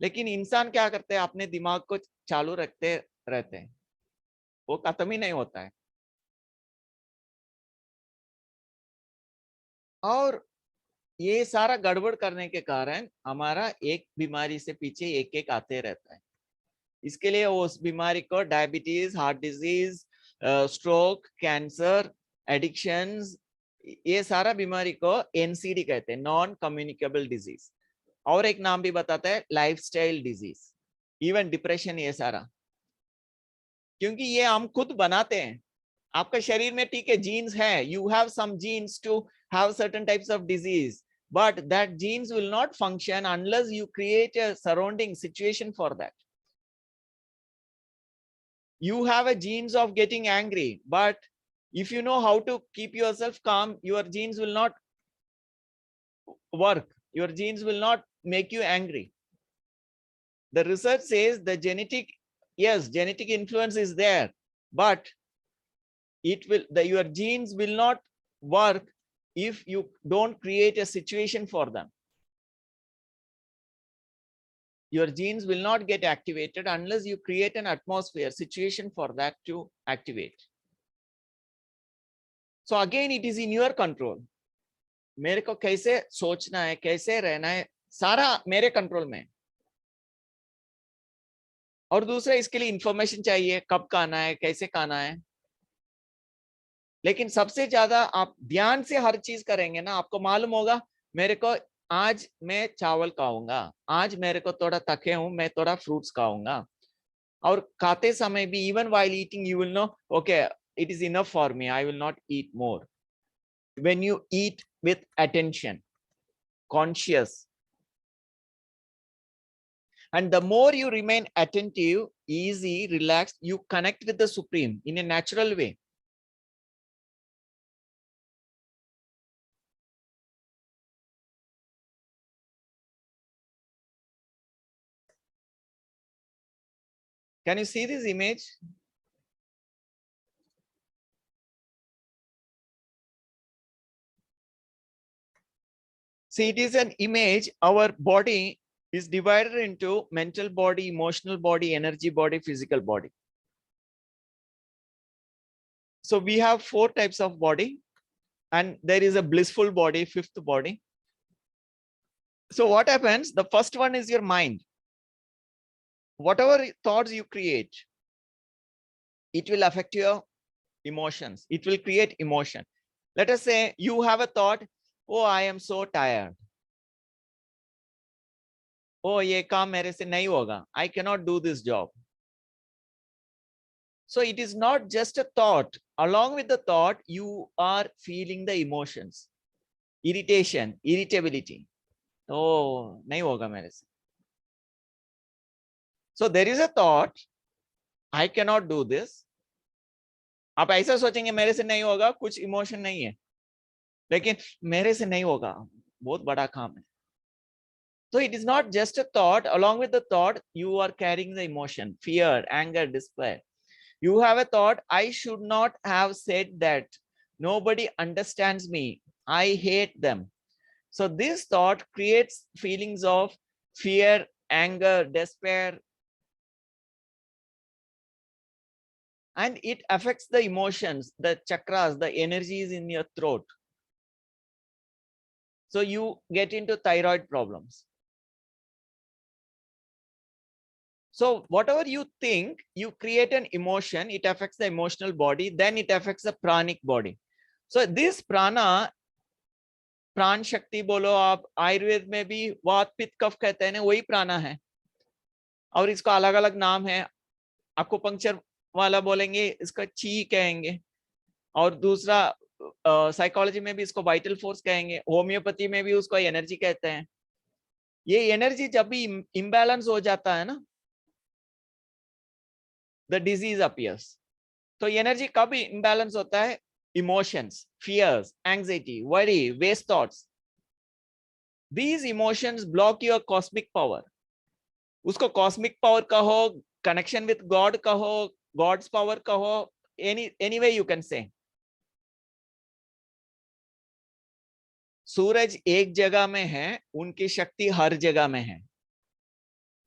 लेकिन इंसान क्या करते हैं, अपने दिमाग को चालू रखते रहते हैं, वो खत्म ही नहीं होता है। और ये सारा गड़बड़ करने के कारण हमारा एक बीमारी से पीछे एक एक आते रहता है। इसके लिए उस बीमारी को diabetes, heart disease, stroke, cancer, addictions, ये सारा बीमारी को एनसीडी कहते हैं, नॉन कम्युनिकेबल डिजीज। और एक नाम भी बताता है लाइफस्टाइल डिजीज, इवन डिप्रेशन, ये सारा। क्योंकि ये हम खुद बनाते हैं। आपका शरीर में ठीक है जीन्स है, you have some genes to have certain types of disease, but that genes will not function unless you create a surrounding situation for that. You have a genes of getting angry, but if you know how to keep yourself calm, your genes will not work. Your genes will not make you angry. The research says the genetic, yes, genetic influence is there, but your genes will not work if you don't create a situation for them. Your genes will not get activated unless you create an atmosphere, situation for that to activate. So again, it is in your control. मेरे को कैसे सोचना है, कैसे रहना है, सारा मेरे कंट्रोल में। और दूसरा, इसके लिए इंफॉर्मेशन चाहिए, कब खाना है, कैसे खाना है। लेकिन सबसे ज्यादा आप ध्यान से हर चीज करेंगे ना, आपको मालूम होगा मेरे को आज मैं चावल खाऊंगा, आज मेरे को थोड़ा थके हूं, मैं थोड़ा फ्रूट्स खाऊंगा। और खाते समय भी, even while eating, you will know, okay, it is enough for me, I will not eat more. When you eat with attention, conscious, and the more you remain attentive, easy, relaxed, you connect with the Supreme in a natural way. Can you see this image? See, it is an image. Our body is divided into mental body, emotional body, energy body, physical body. So we have 4 types of body, and there is a blissful body, 5th body. So what happens? The first one is your mind. Whatever thoughts you create, it will affect your emotions. It will create emotion. Let us say you have a thought, oh, I am so tired. Oh, ye kaam mere se nahi hoga. I cannot do this job. So it is not just a thought. Along with the thought, you are feeling the emotions. Irritation, irritability. Oh, nahi hoga mere se. So there is a thought, I cannot do this. आप ऐसा सोचेंगे मेरे से नहीं होगा, कुछ emotion नहीं है, लेकिन मेरे से नहीं होगा, बहुत बड़ा काम है. So it is not just a thought. Along with the thought, you are carrying the emotion, fear, anger, despair. You have a thought, I should not have said that. Nobody understands me. I hate them. So this thought creates feelings of fear, anger, despair, and it affects the emotions, the chakras, the energies in your throat. So you get into thyroid problems. So whatever you think, you create an emotion, it affects the emotional body, then it affects the pranic body. So this prana, प्राण शक्ति बोलो आप, आयुर्वेद में भी वात पित्त कफ कहते हैं ना, वही प्राणा है, और इसका अलग अलग नाम है. एक्यूपंक्चर वाला बोलेंगे इसका ची कहेंगे, और दूसरा साइकोलॉजी में भी इसको वाइटल फोर्स कहेंगे, होम्योपैथी में भी उसको एनर्जी कहते हैं. ये एनर्जी जब भी इम्बैलेंस हो जाता है ना, द डिजीज अपीयर्स. तो एनर्जी कब इम्बैलेंस होता है? Emotions, fears, anxiety, worry, waste thoughts. These emotions block your cosmic power. उसको कॉस्मिक पावर कहो, कनेक्शन विद गॉड कहो, गॉड्स पावर कहो, any way you can say. सूरज एक जगह में है, उनकी शक्ति हर जगह में है.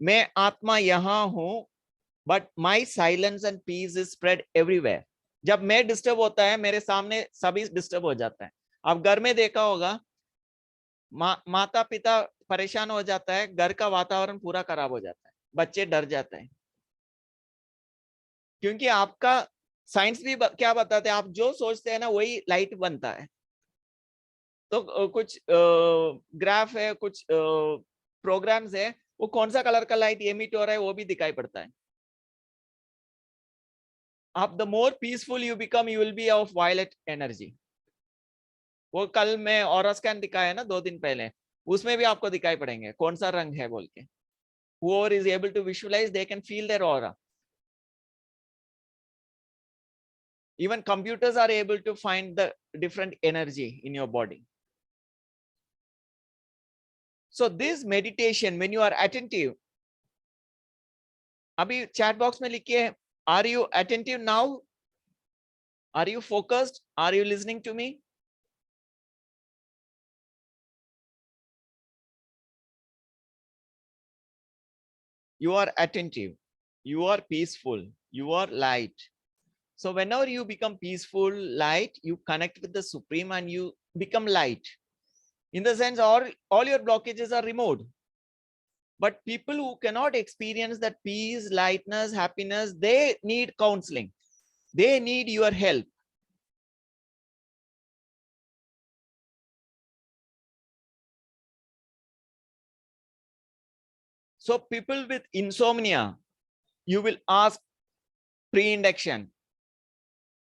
मैं आत्मा यहां हूं, but my silence and peace is spread everywhere. जब मैं डिस्टर्ब होता है, मेरे सामने सभी डिस्टर्ब हो जाता है. आप घर में देखा होगा, माता पिता परेशान हो जाता है, घर का वातावरण पूरा खराब हो जाता है, बच्चे डर जाते हैं, क्योंकि आपका साइंस भी क्या बताते हैं, आप जो सोचते हैं ना वही लाइट बनता है। तो कुछ ग्राफ है, कुछ प्रोग्राम्स है, वो कौन सा कलर का लाइट एमिट हो रहा है वो भी दिखाई पड़ता है। आप the more peaceful you become, you will be of violet energy. वो कल मैं ऑरा स्कैन दिखाया ना 2 दिन पहले, उसमें भी आपको दिखाई पड़ेंगे कौन सा रंग है बोल के। whoever is able to visualize, they can feel their aura. Even computers are able to find the different energy in your body. So this meditation, when you are attentive, abhi chat box mein likhiye, are you attentive now? Are you focused? Are you listening to me? You are attentive, you are peaceful, you are light. So whenever you become peaceful, light, you connect with the Supreme and you become light. In the sense, all your blockages are removed. But people who cannot experience that peace, lightness, happiness, they need counseling. They need your help. So people with insomnia, you will ask pre-induction.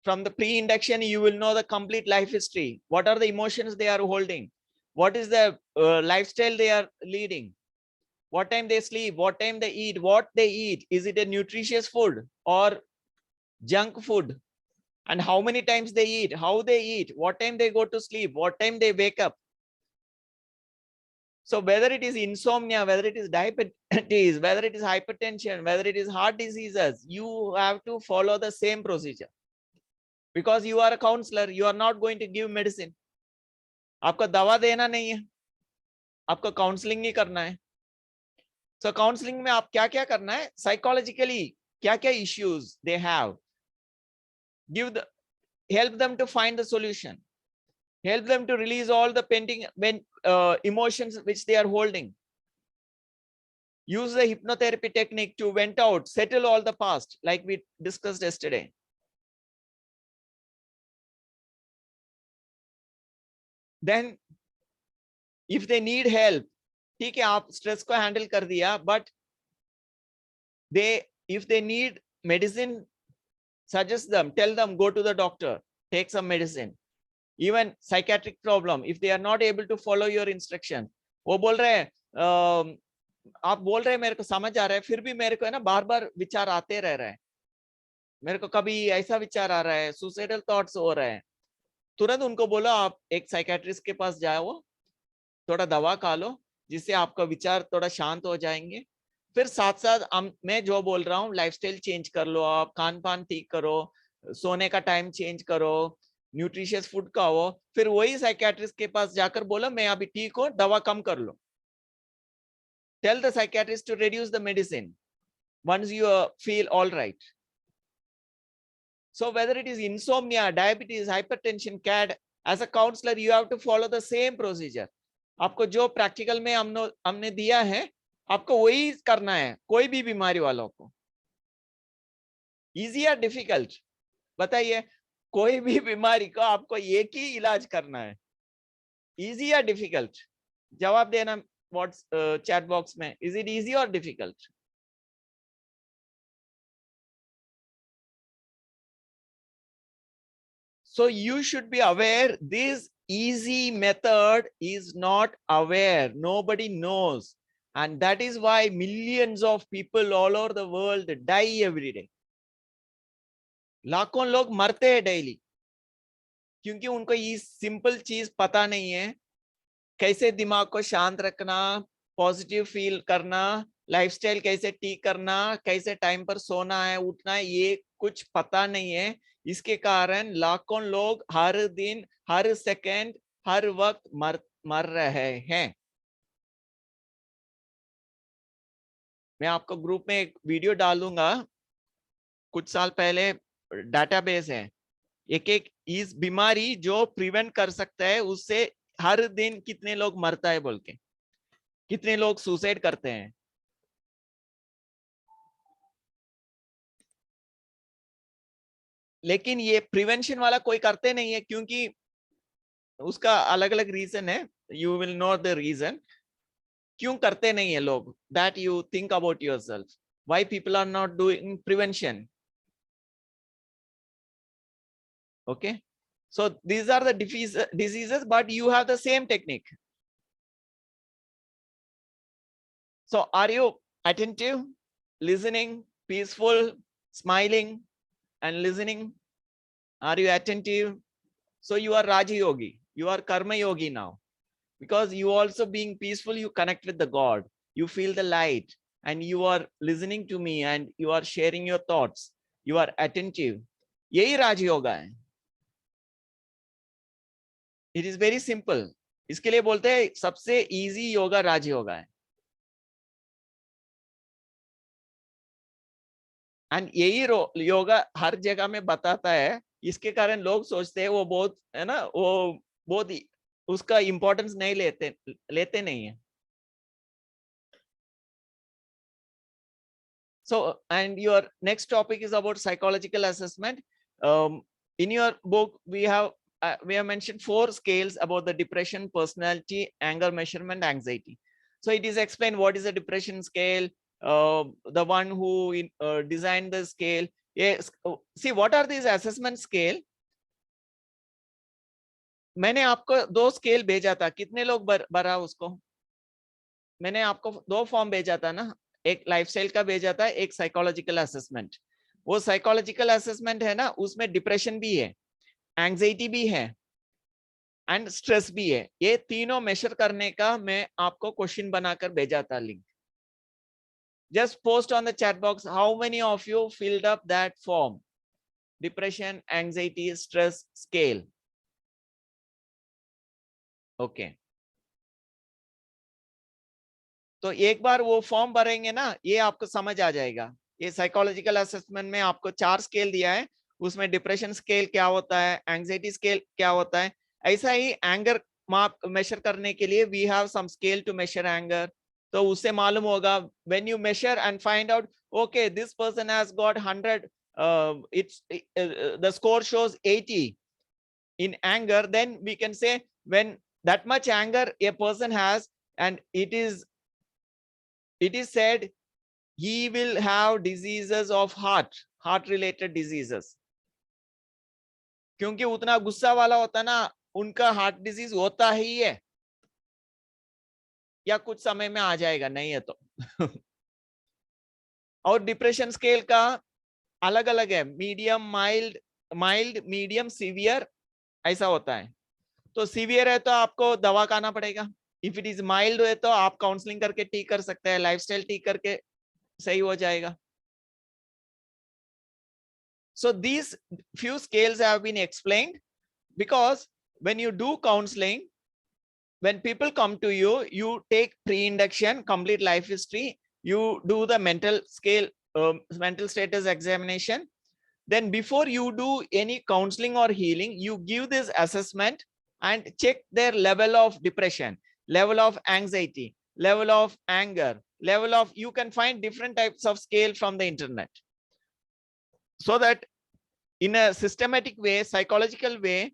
From the pre-induction, you will know the complete life history. What are the emotions they are holding? What is the lifestyle they are leading? What time they sleep? What time they eat? What they eat? Is it a nutritious food or junk food? And how many times they eat, how they eat, what time they go to sleep, what time they wake up. So whether it is insomnia, whether it is diabetes, whether it is hypertension, whether it is heart diseases, you have to follow the same procedure. Because you are a counselor, you are not going to give medicine. आपका दवा देना नहीं है, आपको counselling ही करना है. So counselling में आप क्या क्या करना है, साइकोलॉजिकली क्या क्या issues they have, help them to find the solution, help them to release all the pending emotions which they are holding. Use the hypnotherapy technique to vent out, settle all the past, like we discussed yesterday. Then if they need help, ठीक है, आप stress को handle कर दिया, but if they need medicine, suggest them, tell them, go to the doctor, take some medicine. Even psychiatric problem, if they are not able to follow your instruction, वो बोल रहे हैं आप बोल रहे हैं मेरे को समझ आ रहा है, फिर भी मेरे को है ना बार बार विचार आते रह रहे हैं, मेरे को कभी ऐसा विचार आ रहा है, सुसाइडल थॉट्स हो रहे हैं, तुरंत उनको बोलो आप एक साइकियाट्रिस्ट के पास जाओ, थोड़ा दवा खा लो, जिससे आपका विचार थोड़ा शांत हो जाएंगे. फिर साथ साथ मैं जो बोल रहा हूँ, लाइफस्टाइल चेंज कर लो, आप खान पान ठीक करो, सोने का टाइम चेंज करो, न्यूट्रिशियस फूड खाओ, फिर वही साइकियाट्रिस्ट के पास जाकर बोलो मैं अभी ठीक हूँ, दवा कम कर लो. Tell the psychiatrist to reduce the medicine once you feel all right. So whether it is insomnia, diabetes, hypertension, CAD, as a counselor, you have to follow the same procedure. आपको जो प्रैक्टिकल में हमने दिया है, आपको वही करना है, कोई भी बीमारी वालों को. Easy or difficult? बताइए, कोई भी बीमारी को आपको एक ही इलाज करना है. Easy or difficult? जवाब देना what's chat box में. Is it easy or difficult? So you should be aware this easy method is not aware. Nobody knows. And that is why millions of people all over the world die every day. लाखों लोग मरते हैं daily, क्योंकि उनको ये simple चीज पता नहीं है, कैसे दिमाग को शांत रखना, पॉजिटिव फील करना, लाइफस्टाइल कैसे ठीक करना, कैसे टाइम पर सोना है उठना है, ये कुछ पता नहीं है. इसके कारण लाखों लोग हर दिन, हर सेकंड, हर वक्त मर रहे हैं. मैं आपको ग्रुप में एक वीडियो डालूंगा, कुछ साल पहले डाटाबेस है, एक एक इस बीमारी जो प्रिवेंट कर सकता है, उससे हर दिन कितने लोग मरता है बोल के, कितने लोग सुसाइड करते हैं। लेकिन ये प्रिवेंशन वाला कोई करते नहीं है, क्योंकि उसका अलग अलग रीजन है। You will know the reason क्यों करते नहीं है लोग। That you think about yourself, why people are not doing prevention. Okay, so these are the diseases, but you have the same technique. So are you attentive, listening, peaceful, smiling and listening? Are you attentive? So you are Raja Yogi, you are Karma Yogi now, because you also being peaceful, you connect with the God, you feel the light, and you are listening to me, and you are sharing your thoughts, you are attentive. Yehi Raja Yoga hai. It is very simple. इसके लिए बोलते हैं सबसे easy yoga राज योगा है। And यही योगा हर जगह में बताता है, इसके कारण लोग सोचते हैं वो बहुत है ना, वो बहुत उसका इंपॉर्टेंस नहीं लेते नहीं है। So, and your next topic is about psychological assessment. In your book, we have mentioned 4 scales about the depression, personality, anger measurement, anxiety. So it is explained what is the depression scale, the one who designed the scale. Yes, see what are these assessment scale? मैंने आपको 2 scale भेजा था, कितने लोग भरा उसको? मैंने आपको 2 फॉर्म भेजा था ना, एक लाइफस्टाइल का भेजा था, एक साइकोलॉजिकल असेसमेंट। वो साइकोलॉजिकल असेसमेंट है ना, उसमें डिप्रेशन भी है, एंजाइटी भी है एंड स्ट्रेस भी है। ये तीनों मेजर करने का मैं आपको क्वेश्चन बनाकर भेजा था link. Just post on the chat box how many of you filled up that form, depression, anxiety, stress scale. Okay, तो एक बार वो फॉर्म भरेंगे ना, ये आपको समझ आ जाएगा। ये साइकोलॉजिकल असेसमेंट में आपको 4 स्केल दिया है, उसमें डिप्रेशन स्केल क्या होता है, एंजाइटी स्केल क्या होता है। ऐसा ही एंगर माप मेजर करने के लिए we have some scale to measure anger. तो उससे मालूम होगा when you measure and find out okay this person has got 100, it's the score shows 80 in anger, then we can say when that much anger a person has, and it is said he will have diseases of heart related diseases. क्योंकि उतना गुस्सा वाला होता ना, उनका heart disease होता ही है, या कुछ समय में आ जाएगा, नहीं है तो। और डिप्रेशन स्केल का अलग अलग है, मीडियम, माइल्ड, मीडियम, सीवियर, ऐसा होता है। तो सीवियर है तो आपको दवा खाना पड़ेगा, इफ इट इज माइल्ड है तो आप काउंसलिंग करके ठीक कर सकते हैं, लाइफस्टाइल ठीक करके सही हो जाएगा। So these few scales have been explained because when you do counseling, when people come to you, you take pre-induction, complete life history, you do the mental scale, mental status examination. Then before you do any counseling or healing, you give this assessment and check their level of depression, level of anxiety, level of anger, level of, you can find different types of scale from the internet. So that in a systematic way, psychological way,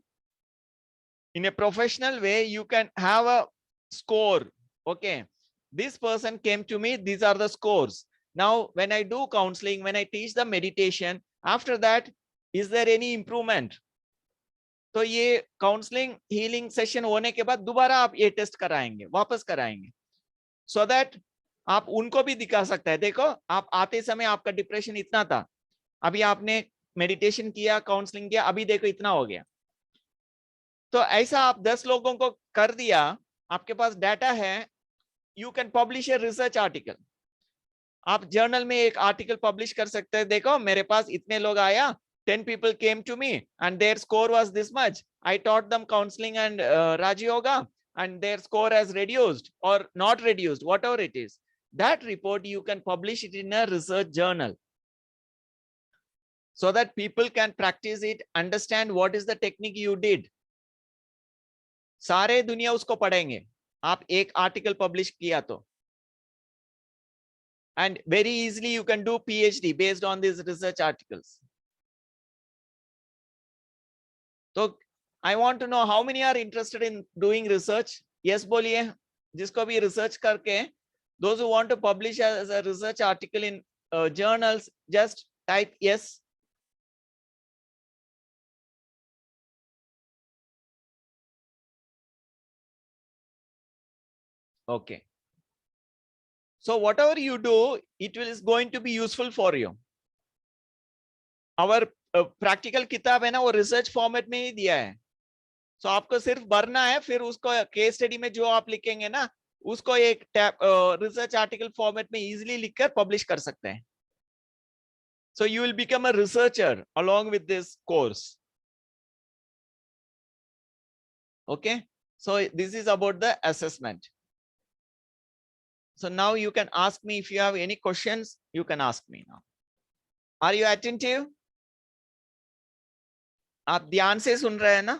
in a professional way, you can have a score. Okay, this person came to me, these are the scores. Now, when I do counseling, when I teach the meditation, after that, is there any improvement? तो ये counselling healing session होने के बाद दोबारा आप ये test कराएंगे, वापस कराएंगे, सो दैट आप उनको भी दिखा सकते हैं, देखो आप आते समय आपका डिप्रेशन इतना था, अभी आपने मेडिटेशन किया, काउंसलिंग किया, अभी देखो इतना हो गया। तो ऐसा आप 10 लोगों को कर दिया, आपके पास डाटा है, you can publish a research article. आप जर्नल में एक आर्टिकल पब्लिश कर सकते हैं, देखो मेरे पास इतने लोग आया, 10 people came to me and their score was this much. I taught them counseling and Raja Yoga, and their score has reduced or not reduced, whatever it is. That report you can publish it in a research journal. so that people can practice it, understand what is the technique you did. सारे दुनिया उसको पढ़ेंगे आप एक article publish किया तो, and very easily you can do PhD based on these research articles. So I want to know how many are interested in doing research. Yes बोलिए, जिसको भी research करके, those who want to publish as a research article in journals, just type yes. Okay. So whatever you do, it is going to be useful for you. Our practical किताब है ना, वो research format में ही दिया है. So आपको सिर्फ भरना है, फिर उसको case study में जो आप लिखेंगे ना, उसको एक research article format में easily लिखकर publish कर सकते हैं. So you will become a researcher along with this course. Okay. So this is about the assessment. So now you can ask me if you have any questions, you can ask me now. Are you attentive? आप ध्यान से सुन रहे हैं ना?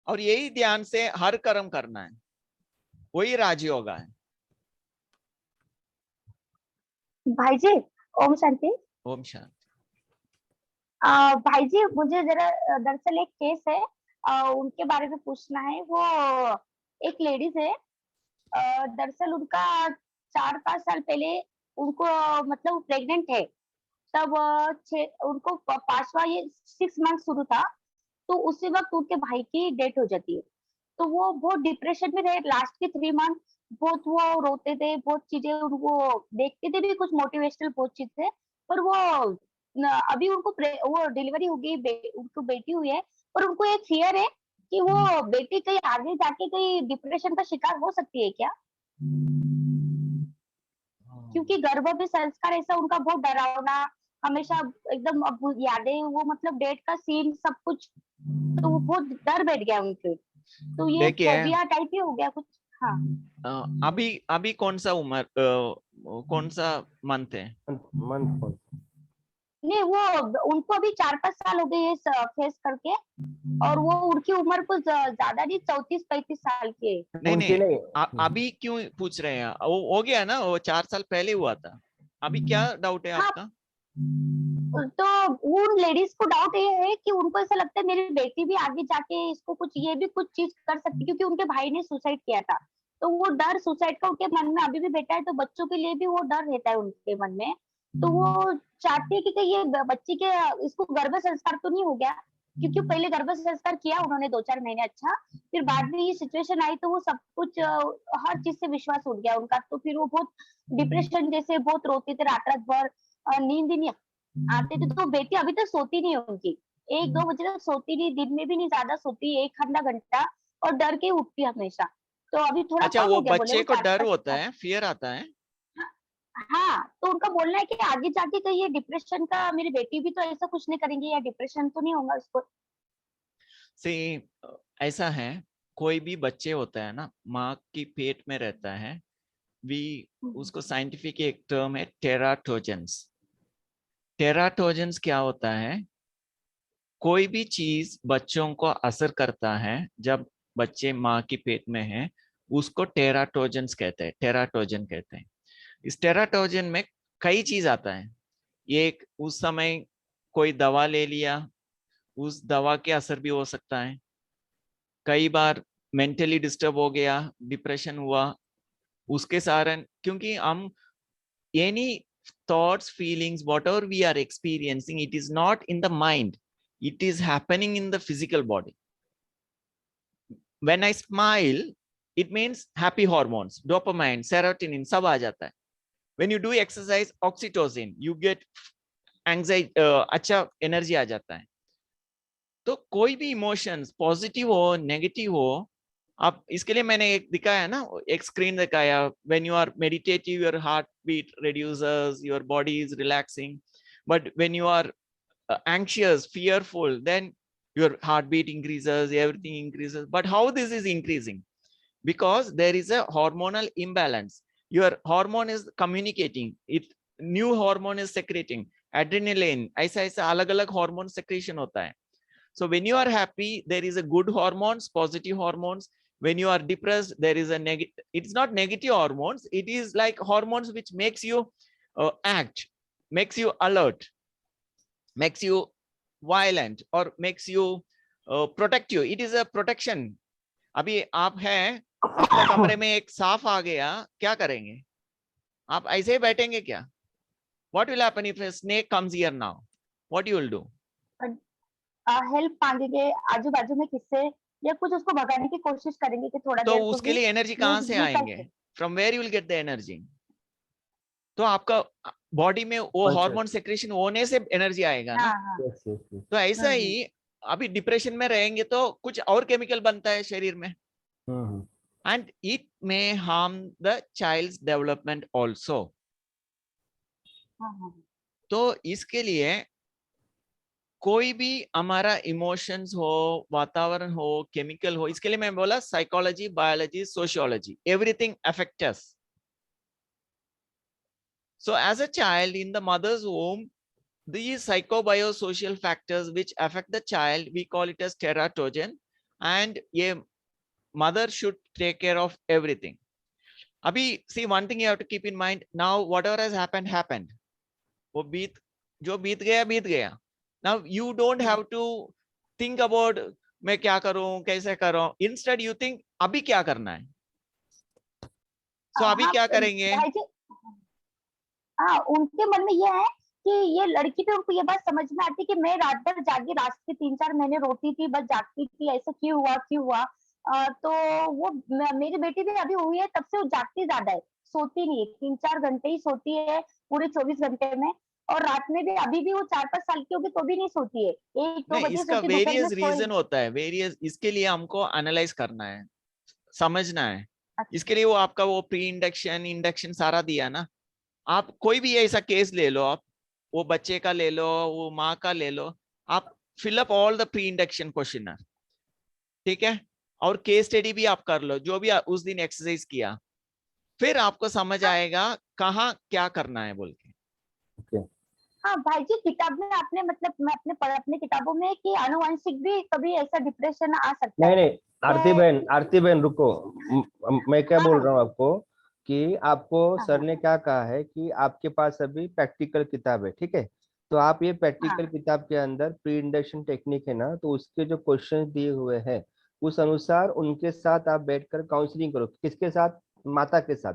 और यही ध्यान से हर कर्म करना है, वही राजयोग है. भाई जी ओम शांति. ओम शांति. भाई जी मुझे जरा दरअसल एक केस है, उनके बारे में पूछना है. वो एक लेडीज है, दरअसल उनका 4-5 साल पहले उनको मतलब प्रेग्नेंट है, तब उनको 5वां ये 6 मंथ शुरू था, तो उसी वक्त उनके भाई की डेथ हो जाती है. तो वो बहुत डिप्रेशन में रहे लास्ट के 3 मंथ. बहुत वो रोते थे, बहुत चीजें उनको देखते थे भी, कुछ मोटिवेशनल बहुत चीज थे. पर वो अभी उनको वो डिलीवरी हो गई, उनको बेटी हुई है, पर उनको एक फियर है कि वो बेटी कहीं आगे जाके कहीं डिप्रेशन का शिकार हो सकती है क्या, क्योंकि गर्भ में संस्कार ऐसा उनका बहुत डरावना, हमेशा एकदम यादें, वो मतलब डेट का सीन सब कुछ, तो वो बहुत डर बैठ गया उनके. तो ये फोबिया टाइप ही हो गया कुछ. हाँ. अभी कौन सा उम्र, कौन सा मंथ है? मंथ नहीं, वो उनको अभी 4-5 साल हो गए फेस करके, और वो उनकी उम्र कुछ ज्यादा नहीं, 34-35 साल की है. नहीं, अभी क्यों पूछ रहे हैं? वो हो गया ना, वो 4 साल पहले हुआ था. अभी क्या डाउट है आपका? तो उन लेडीज को डाउट ये है कि उनको ऐसा लगता है मेरी बेटी भी आगे जाके इसको कुछ, ये भी कुछ चीज कर सकती, क्योंकि उनके भाई ने सुसाइड किया था. तो वो डर सुसाइड का उनके मन में अभी भी बैठा है, तो बच्चों के लिए भी वो डर रहता है उनके मन में. तो वो चाहते हैं कि ये बच्ची के इसको गर्भ संस्कार तो नहीं हो गया, क्योंकि पहले गर्भ संस्कार किया उन्होंने 2-4 महीने, अच्छा, फिर बाद में ये सिचुएशन आई तो वो सब कुछ हर चीज से विश्वास उठ गया उनका. तो फिर वो बहुत डिप्रेशन जैसे बहुत रोते थे, रात भर नींद नहीं आते थे. तो बेटी अभी तक सोती नहीं है उनकी, 1-2 बजे तक सोती नहीं, दिन में भी नहीं ज्यादा सोती, 1 घंटा, और डर के उठती हमेशा. तो अभी थोड़ा अच्छा, वो बच्चे को डर होता है, फियर आता है? हाँ, तो उनका बोलना है कि आगे जाके कहीं ये डिप्रेशन का, मेरी बेटी भी तो ऐसा कुछ नहीं करेंगी, या डिप्रेशन तो नहीं होगा उसको. ऐसा है, कोई भी बच्चे होता है ना, माँ की पेट में रहता है, उसको साइंटिफिक एक टर्म है टेराटोजेंस. टेराटोजेंस क्या होता है? कोई भी चीज बच्चों को असर करता है जब बच्चे माँ की पेट में हैं, उसको टेराटोजेंस कहते हैं, टेराटोजन कहते हैं. इस टेराटोजन में कई चीज आता है. एक उस समय कोई दवा ले लिया, उस दवा के असर भी हो सकता है. कई बार मेंटली डिस्टर्ब हो गया, डिप्रेशन हुआ, उसके कारण, क्योंकि हम any thoughts, feelings, whatever we are experiencing, it is not in the mind, it is happening in the physical body. When I smile, it means happy hormones, dopamine, serotonin, सब आ जाता है. When you do exercise, oxytocin, you get anxiety, अच्छा energy आ जाता है. तो कोई भी emotions positive हो, नेगेटिव हो, आप इसके लिए मैंने एक दिखाया ना, एक स्क्रीन दिखाया. when you are meditative, your heartbeat reduces, your body is relaxing. But when you are anxious, fearful, then your heartbeat increases, everything increases. But how this is increasing? Because there is a hormonal imbalance. your hormone is communicating, it new hormone is secreting, adrenaline, ऐसा ऐसा अलग अलग hormone secretion होता है. So when you are happy, there is a good hormones, positive hormones. When you are depressed, there is a negative. It's not negative hormones. It is like hormones which makes you act, makes you alert, makes you violent, or makes you protect you. It is a protection. अभी आप हैं, आपका कमरे में एक सांप आ गया, क्या करेंगे? आप ऐसे ही बैठेंगे क्या? What will happen if a snake comes here now? What you will do? Help मांगेंगे आजू बाजू में किससे, या कुछ उसको भगाने की कोशिश करेंगे कि थोड़ा तो देर उसके लिए एनर्जी कहाँ से आएंगे? From where you will get the energy? तो आपका बॉडी में वो हार्मोन सेक्रेशन होने से एनर्जी आएगा ना. तो ऐसा ही अभी डिप्रेशन में रहेंगे तो कुछ और केमिकल बनता है शरीर में, and it may harm the child's development also. तो इसके लिए कोई भी हमारा इमोशंस हो, वातावरण हो, केमिकल हो, इसके लिए मैं बोला psychology, biology, sociology, everything affect us. So as a child in the mother's womb, these psychobiosocial factors which affect the child, we call it as teratogen, and a mother should take care of everything. Abhi, see, one thing you have to keep in mind, now whatever has happened. वो जो बीत गया. Now you don't have to think about मैं क्या करूं, कैसे करूं. Instead you think अभी क्या करना है. So अभी क्या करेंगे? हाँ, उनके मन में यह है कि ये लड़की पे उनको ये बात समझ में आती कि मैं रात भर जागी, रात के 3-4 महीने रोती थी, बस जागती थी, ऐसा क्यों हुआ. तो वो मेरी बेटी भी अभी हुई है, तब से वो जागती ज्यादा है, सोती नहीं है, 3-4 घंटे ही सोती है पूरे 24 घंटे में. और रात में भी अभी भी वो 4-5 साल की होगी तो भी नहीं सोती है, 1-2 बजे इसका सोती है. वेरियस रीजन होता है, वेरियस. इसके लिए हमको एनालाइज करना है, समझना है. इसके लिए वो आपका वो प्री इंडक्शन सारा दिया ना. आप कोई भी ऐसा केस ले लो, आप वो बच्चे का ले लो, वो माँ का ले लो, आप fill up all the pre induction questionnaire, ठीक है, और केस स्टडी भी आप कर लो, जो भी उस दिन एक्सरसाइज किया, फिर आपको समझ आएगा कहाँ क्या करना है बोल के. हाँ भाई जी, किताब में आपने मतलब मैं अपने किताबों में कि आनुवंशिक भी कभी ऐसा डिप्रेशन आ सकता है. नहीं, आरती बहन रुको, मैं क्या बोल रहा हूँ आपको कि आपको सर ने क्या कहा है कि आपके पास अभी प्रैक्टिकल किताब है, ठीक है. तो आप ये प्रैक्टिकल किताब के अंदर प्री इंडक्शन टेक्निक है ना, तो उसके जो क्वेश्चन दिए हुए हैं उस अनुसार उनके साथ आप बैठकर काउंसलिंग करो. किसके साथ? माता के साथ,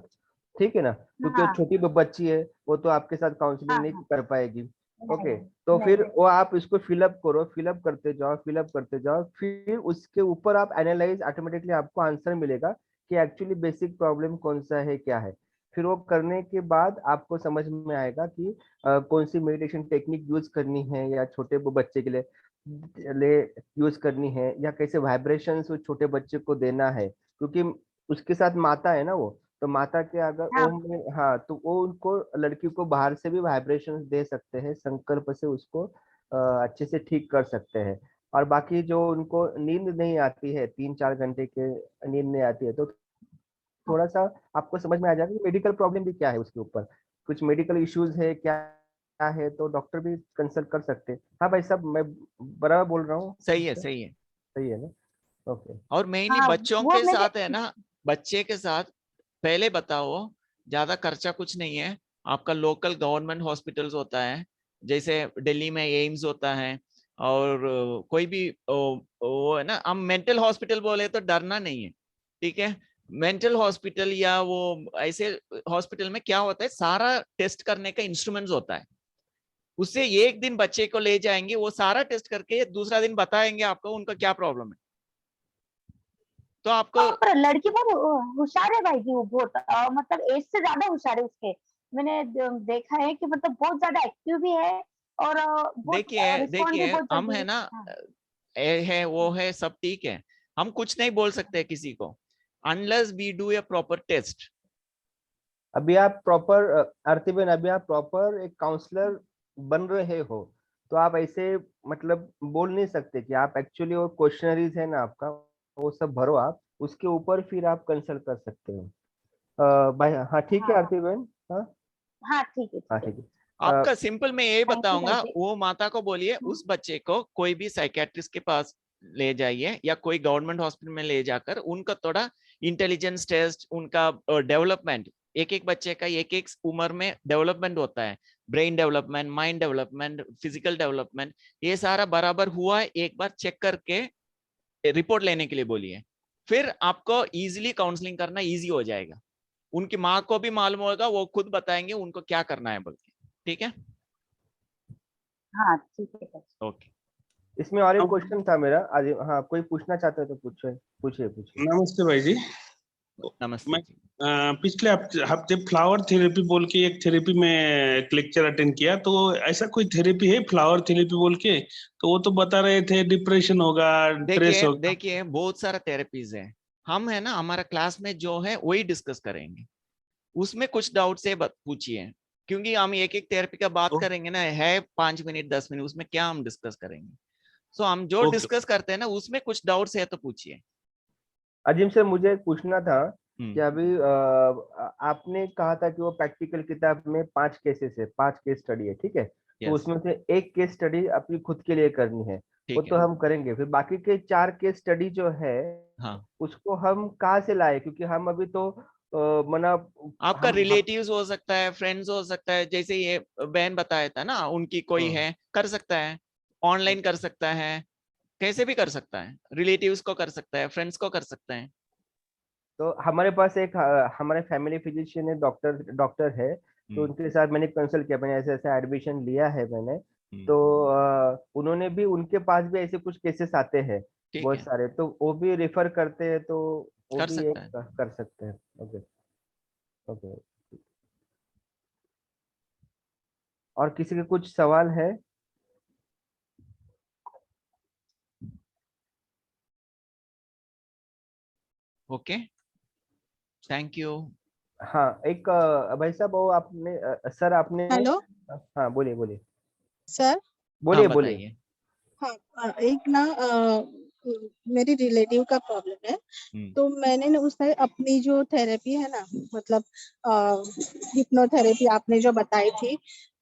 ठीक है ना, क्योंकि छोटी बच्ची है, वो तो आपके साथ काउंसलिंग नहीं कर पाएगी. ओके, तो फिर वो आप इसको फिलअप करो, फिलअप करते जाओ, फिर उसके ऊपर आप एनालाइज, ऑटोमेटिकली आपको आंसर मिलेगा कि एक्चुअली बेसिक प्रॉब्लम कौन सा है, क्या है. फिर वो करने के बाद आपको समझ में आएगा कि कौन सी मेडिटेशन टेक्निक यूज करनी है, या छोटे बच्चे के लिए यूज करनी है, या कैसे वाइब्रेशंस उस छोटे बच्चे को देना है, क्योंकि उसके साथ माता है ना वो. तो माता के अगर ओम में, हाँ, तो वो उनको, लड़की को बाहर से भी वाइब्रेशंस दे सकते हैं, संकल्प से उसको अच्छे से ठीक कर सकते हैं. और बाकी जो उनको नींद नहीं आती है, 3-4 घंटे के नींद नहीं आती है, तो थोड़ा सा आपको समझ में आ जाएगा कि मेडिकल प्रॉब्लम भी क्या है, उसके ऊपर कुछ मेडिकल इश्यूज है क्या है, तो डॉक्टर भी कंसल्ट कर सकते हैं. हाँ भाई साहब, मैं बराबर बोल रहा हूँ? सही है ना. ओके. और मेनली बच्चों के साथ है ना, बच्चे के साथ पहले बताओ, ज्यादा खर्चा कुछ नहीं है. आपका लोकल गवर्नमेंट हॉस्पिटल्स होता है, जैसे दिल्ली में एम्स होता है, और कोई भी वो है ना, हम मेंटल हॉस्पिटल बोले तो डरना नहीं है, ठीक है. मेंटल हॉस्पिटल या वो ऐसे हॉस्पिटल में क्या होता है, सारा टेस्ट करने का इंस्ट्रूमेंट्स होता है. उससे एक दिन बच्चे को ले जाएंगे, वो सारा टेस्ट करके दूसरा दिन बताएंगे आपको उनका क्या प्रॉब्लम है. तो आपको लड़की बहुत होशियार है भाई जी, वो बहुत मतलब एज से ज्यादा होशियार है उसके. मैंने देखा है कि मतलब बहुत ज्यादा एक्टिव भी है, और देखिए हम है ना, है वो है सब ठीक है, हम कुछ नहीं बोल सकते किसी को unless we do a proper test. अभी आप प्रॉपर, आरती बहन, अभी आप प्रॉपर एक काउंसलर बन रहे हो, तो आप ऐसे मतलब बोल नहीं सकते कि आप एक्चुअली वो क्वेश्चनरीज है ना आपका, वो सब भरो आप, उसके ऊपर फिर आप कंसल्ट कर सकते हो. भाई हाँ ठीक है हाँ आरती बहन। हाँ हाँ ठीक है हाँ ठीक है। ठीक है। आपका सिंपल मैं यही थैंक यू बताऊंगा, भाई। वो माता को बोलिए उस बच्चे को कोई भी साइकेट्रिस्ट के पास ले जाइए या कोई गवर्नमेंट हॉस्पिटल में ले जाकर उनका थोड़ा इंटेलिजेंस टेस्ट, उनका डेवलपमेंट, एक एक बच्चे का एक एक उम्र में डेवलपमेंट होता है, brain development, mind development, physical development, ये सारा बराबर हुआ है एक बार चेक करके रिपोर्ट लेने के लिए बोलिए। फिर आपको इजीली काउंसलिंग करना इजी हो जाएगा, उनकी माँ को भी मालूम होगा, वो खुद बताएंगे उनको क्या करना है बोल के। ठीक है, हाँ ठीक है सर। ओके। इसमें और एक क्वेश्चन था मेरा आज। हाँ कोई पूछना चाहते हो तो पूछे, पूछिए पूछिए। नमस्ते भाई जी। नमस्ते मैं जी। पिछले हफ्ते फ्लावर थेरेपी बोल के एक थेरेपी में एक लेक्चर अटेंड किया, तो ऐसा कोई थेरेपी है फ्लावर थेरेपी बोल के? तो वो तो बता रहे थे डिप्रेशन होगा, स्ट्रेस देखिए होगा। देखिए बहुत सारा थेरेपीज है, हम है ना हमारा क्लास में जो है वही डिस्कस करेंगे, उसमें कुछ डाउट से पूछिए, क्योंकि हम एक एक थेरेपी का बात करेंगे ना, है 5 मिनट 10 मिनट, उसमें क्या हम डिस्कस करेंगे। सो हम जो ओके। डिस्कस करते हैं ना उसमें कुछ डाउट्स है तो पूछिए। अजीम सर मुझे एक पूछना था कि हम्म, अभी आपने कहा था कि वो प्रैक्टिकल किताब में 5 केसेस है, 5 केस स्टडी है, ठीक है? तो यस, उसमें से एक केस स्टडी अपनी खुद के लिए करनी है, वो ठीक तो है। हम करेंगे। फिर बाकी के 4 केस स्टडी जो है हाँ, उसको हम कहाँ से लाए? क्योंकि हम अभी तो मना आपका हम रिलेटिव्स हो सकता है, फ्रेंड्स हो सकता है, जैसे ये बहन बताया था ना, उनकी कोई हम्म, है, कर सकता है, ऑनलाइन कर सकता है, कैसे भी कर सकता है, रिलेटिव्स को कर सकता है, फ्रेंड्स को कर सकता है। तो हमारे पास एक हमारे फैमिली फिजिशियन है, डॉक्टर डॉक्टर है, तो हम्म, उनके साथ मैंने कंसल्ट किया, मैंने ऐसे ऐसे एडमिशन लिया है मैंने। हम्म, तो उन्होंने भी, उनके पास भी ऐसे कुछ केसेस आते हैं ठीक बहुत है, सारे, तो वो भी रेफर करते हैं, तो वो कर भी सकता एक है। कर सकते हैं। Okay okay. और किसी के कुछ सवाल है? Okay, thank you. हाँ एक भाई साहब, वो आपने सर आपने हेलो हाँ बोलिए बोलिए सर। हाँ बोलिए बोलिए। बताइए। हाँ एक ना मेरी रिलेटिव का प्रॉब्लम है। हम्म, तो मैंने ना उससे अपनी जो थेरेपी है ना, मतलब हिप्नोथेरेपी आपने जो बताई थी,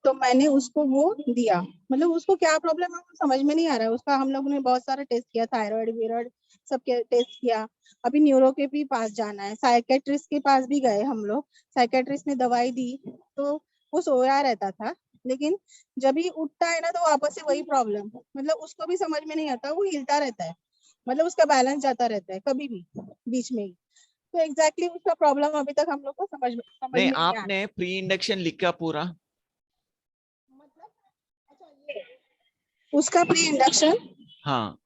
तो मैंने उसको वो दिया। मतलब उसको क्या प्रॉब्लम है वो समझ में नहीं आ रहा है उसका। हम लोगों ने बहुत सारा टेस्ट किया, थायराइड वीराइड सब के टेस्ट किया। अभी न्यूरो के भी पास जाना है, साइकेट्रिस्ट के पास भी गए हम लोग। साइकेट्रिस्ट ने दवाई दी तो वो सोया रहता था, लेकिन जब ही उठता है ना तो वापस से वही प्रॉब्लम। मतलब उसको भी समझ में नहीं आता, वो हिलता रहता है, मतलब उसका बैलेंस जाता रहता है कभी भी बीच में ही। तो एग्जैक्टली उसका प्रॉब्लम अभी तक हम लोग को समझ नहीं में नहीं आ आपने प्री इंडक्शन लिखा पूरा? रहा। उसका प्री इंडक्शन हाँ,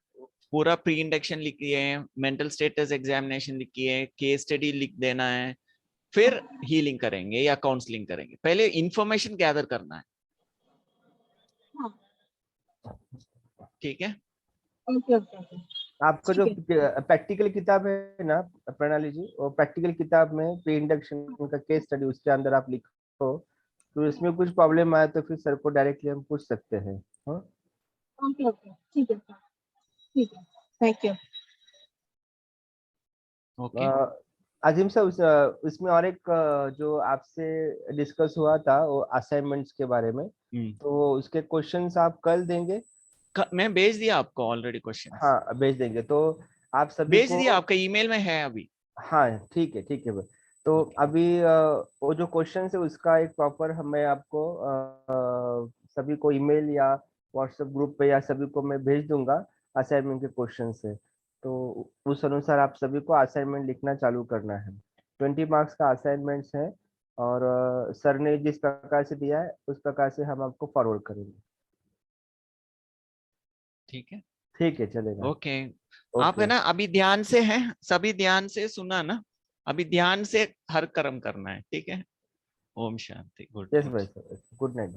पूरा प्री इंडक्शन लिखिए, मेंटल स्टेटस एग्जामिनेशन लिखिए, केस स्टडी लिख देना है, फिर हीलिंग करेंगे या काउंसलिंग करेंगे, पहले इंफॉर्मेशन गैदर करना है। ठीक है, ओके ओके ओके आपको जो ठीक है। प्रैक्टिकल किताब है ना प्रणाली जी, वो प्रैक्टिकल किताब में प्री इंडक्शन का केस स्टडी उसके अंदर आप लिखो, तो इसमें कुछ प्रॉब्लम आए तो फिर सर को डायरेक्टली हम पूछ सकते हैं। हाँ ओके ओके ठीक है सर, ठीक है। Thank you. Okay. Azeem sir इसमें और एक जो आपसे डिस्कस हुआ था वो असाइनमेंट्स के बारे में, तो उसके क्वेश्चंस आप कल देंगे? मैं भेज दिया आपको ऑलरेडी क्वेश्चंस, हाँ भेज देंगे तो आप सभी भेज को। दिया, आपका ईमेल में है अभी। हाँ ठीक है भाई। तो ओके, अभी वो जो क्वेश्चन है उसका एक प्रॉपर हमें आपको सभी को ईमेल या व्हाट्सएप ग्रुप पे या सभी को मैं भेज दूंगा असाइनमेंट के क्वेश्चन से। तो उस अनुसार आप सभी को असाइनमेंट लिखना चालू करना है। 20 मार्क्स का असाइनमेंट्स है, और सर ने जिस प्रकार से दिया है उस प्रकार से हम आपको फॉरवर्ड करेंगे। ठीक है, ठीक है चलेगा। ओके। आप है ओके। ना अभी ध्यान से हैं, सभी ध्यान से सुना ना, अभी ध्यान से हर कर्म करना है, ठीक है। ओम शांति, गुड यस भाई नाइट। Sir, good night.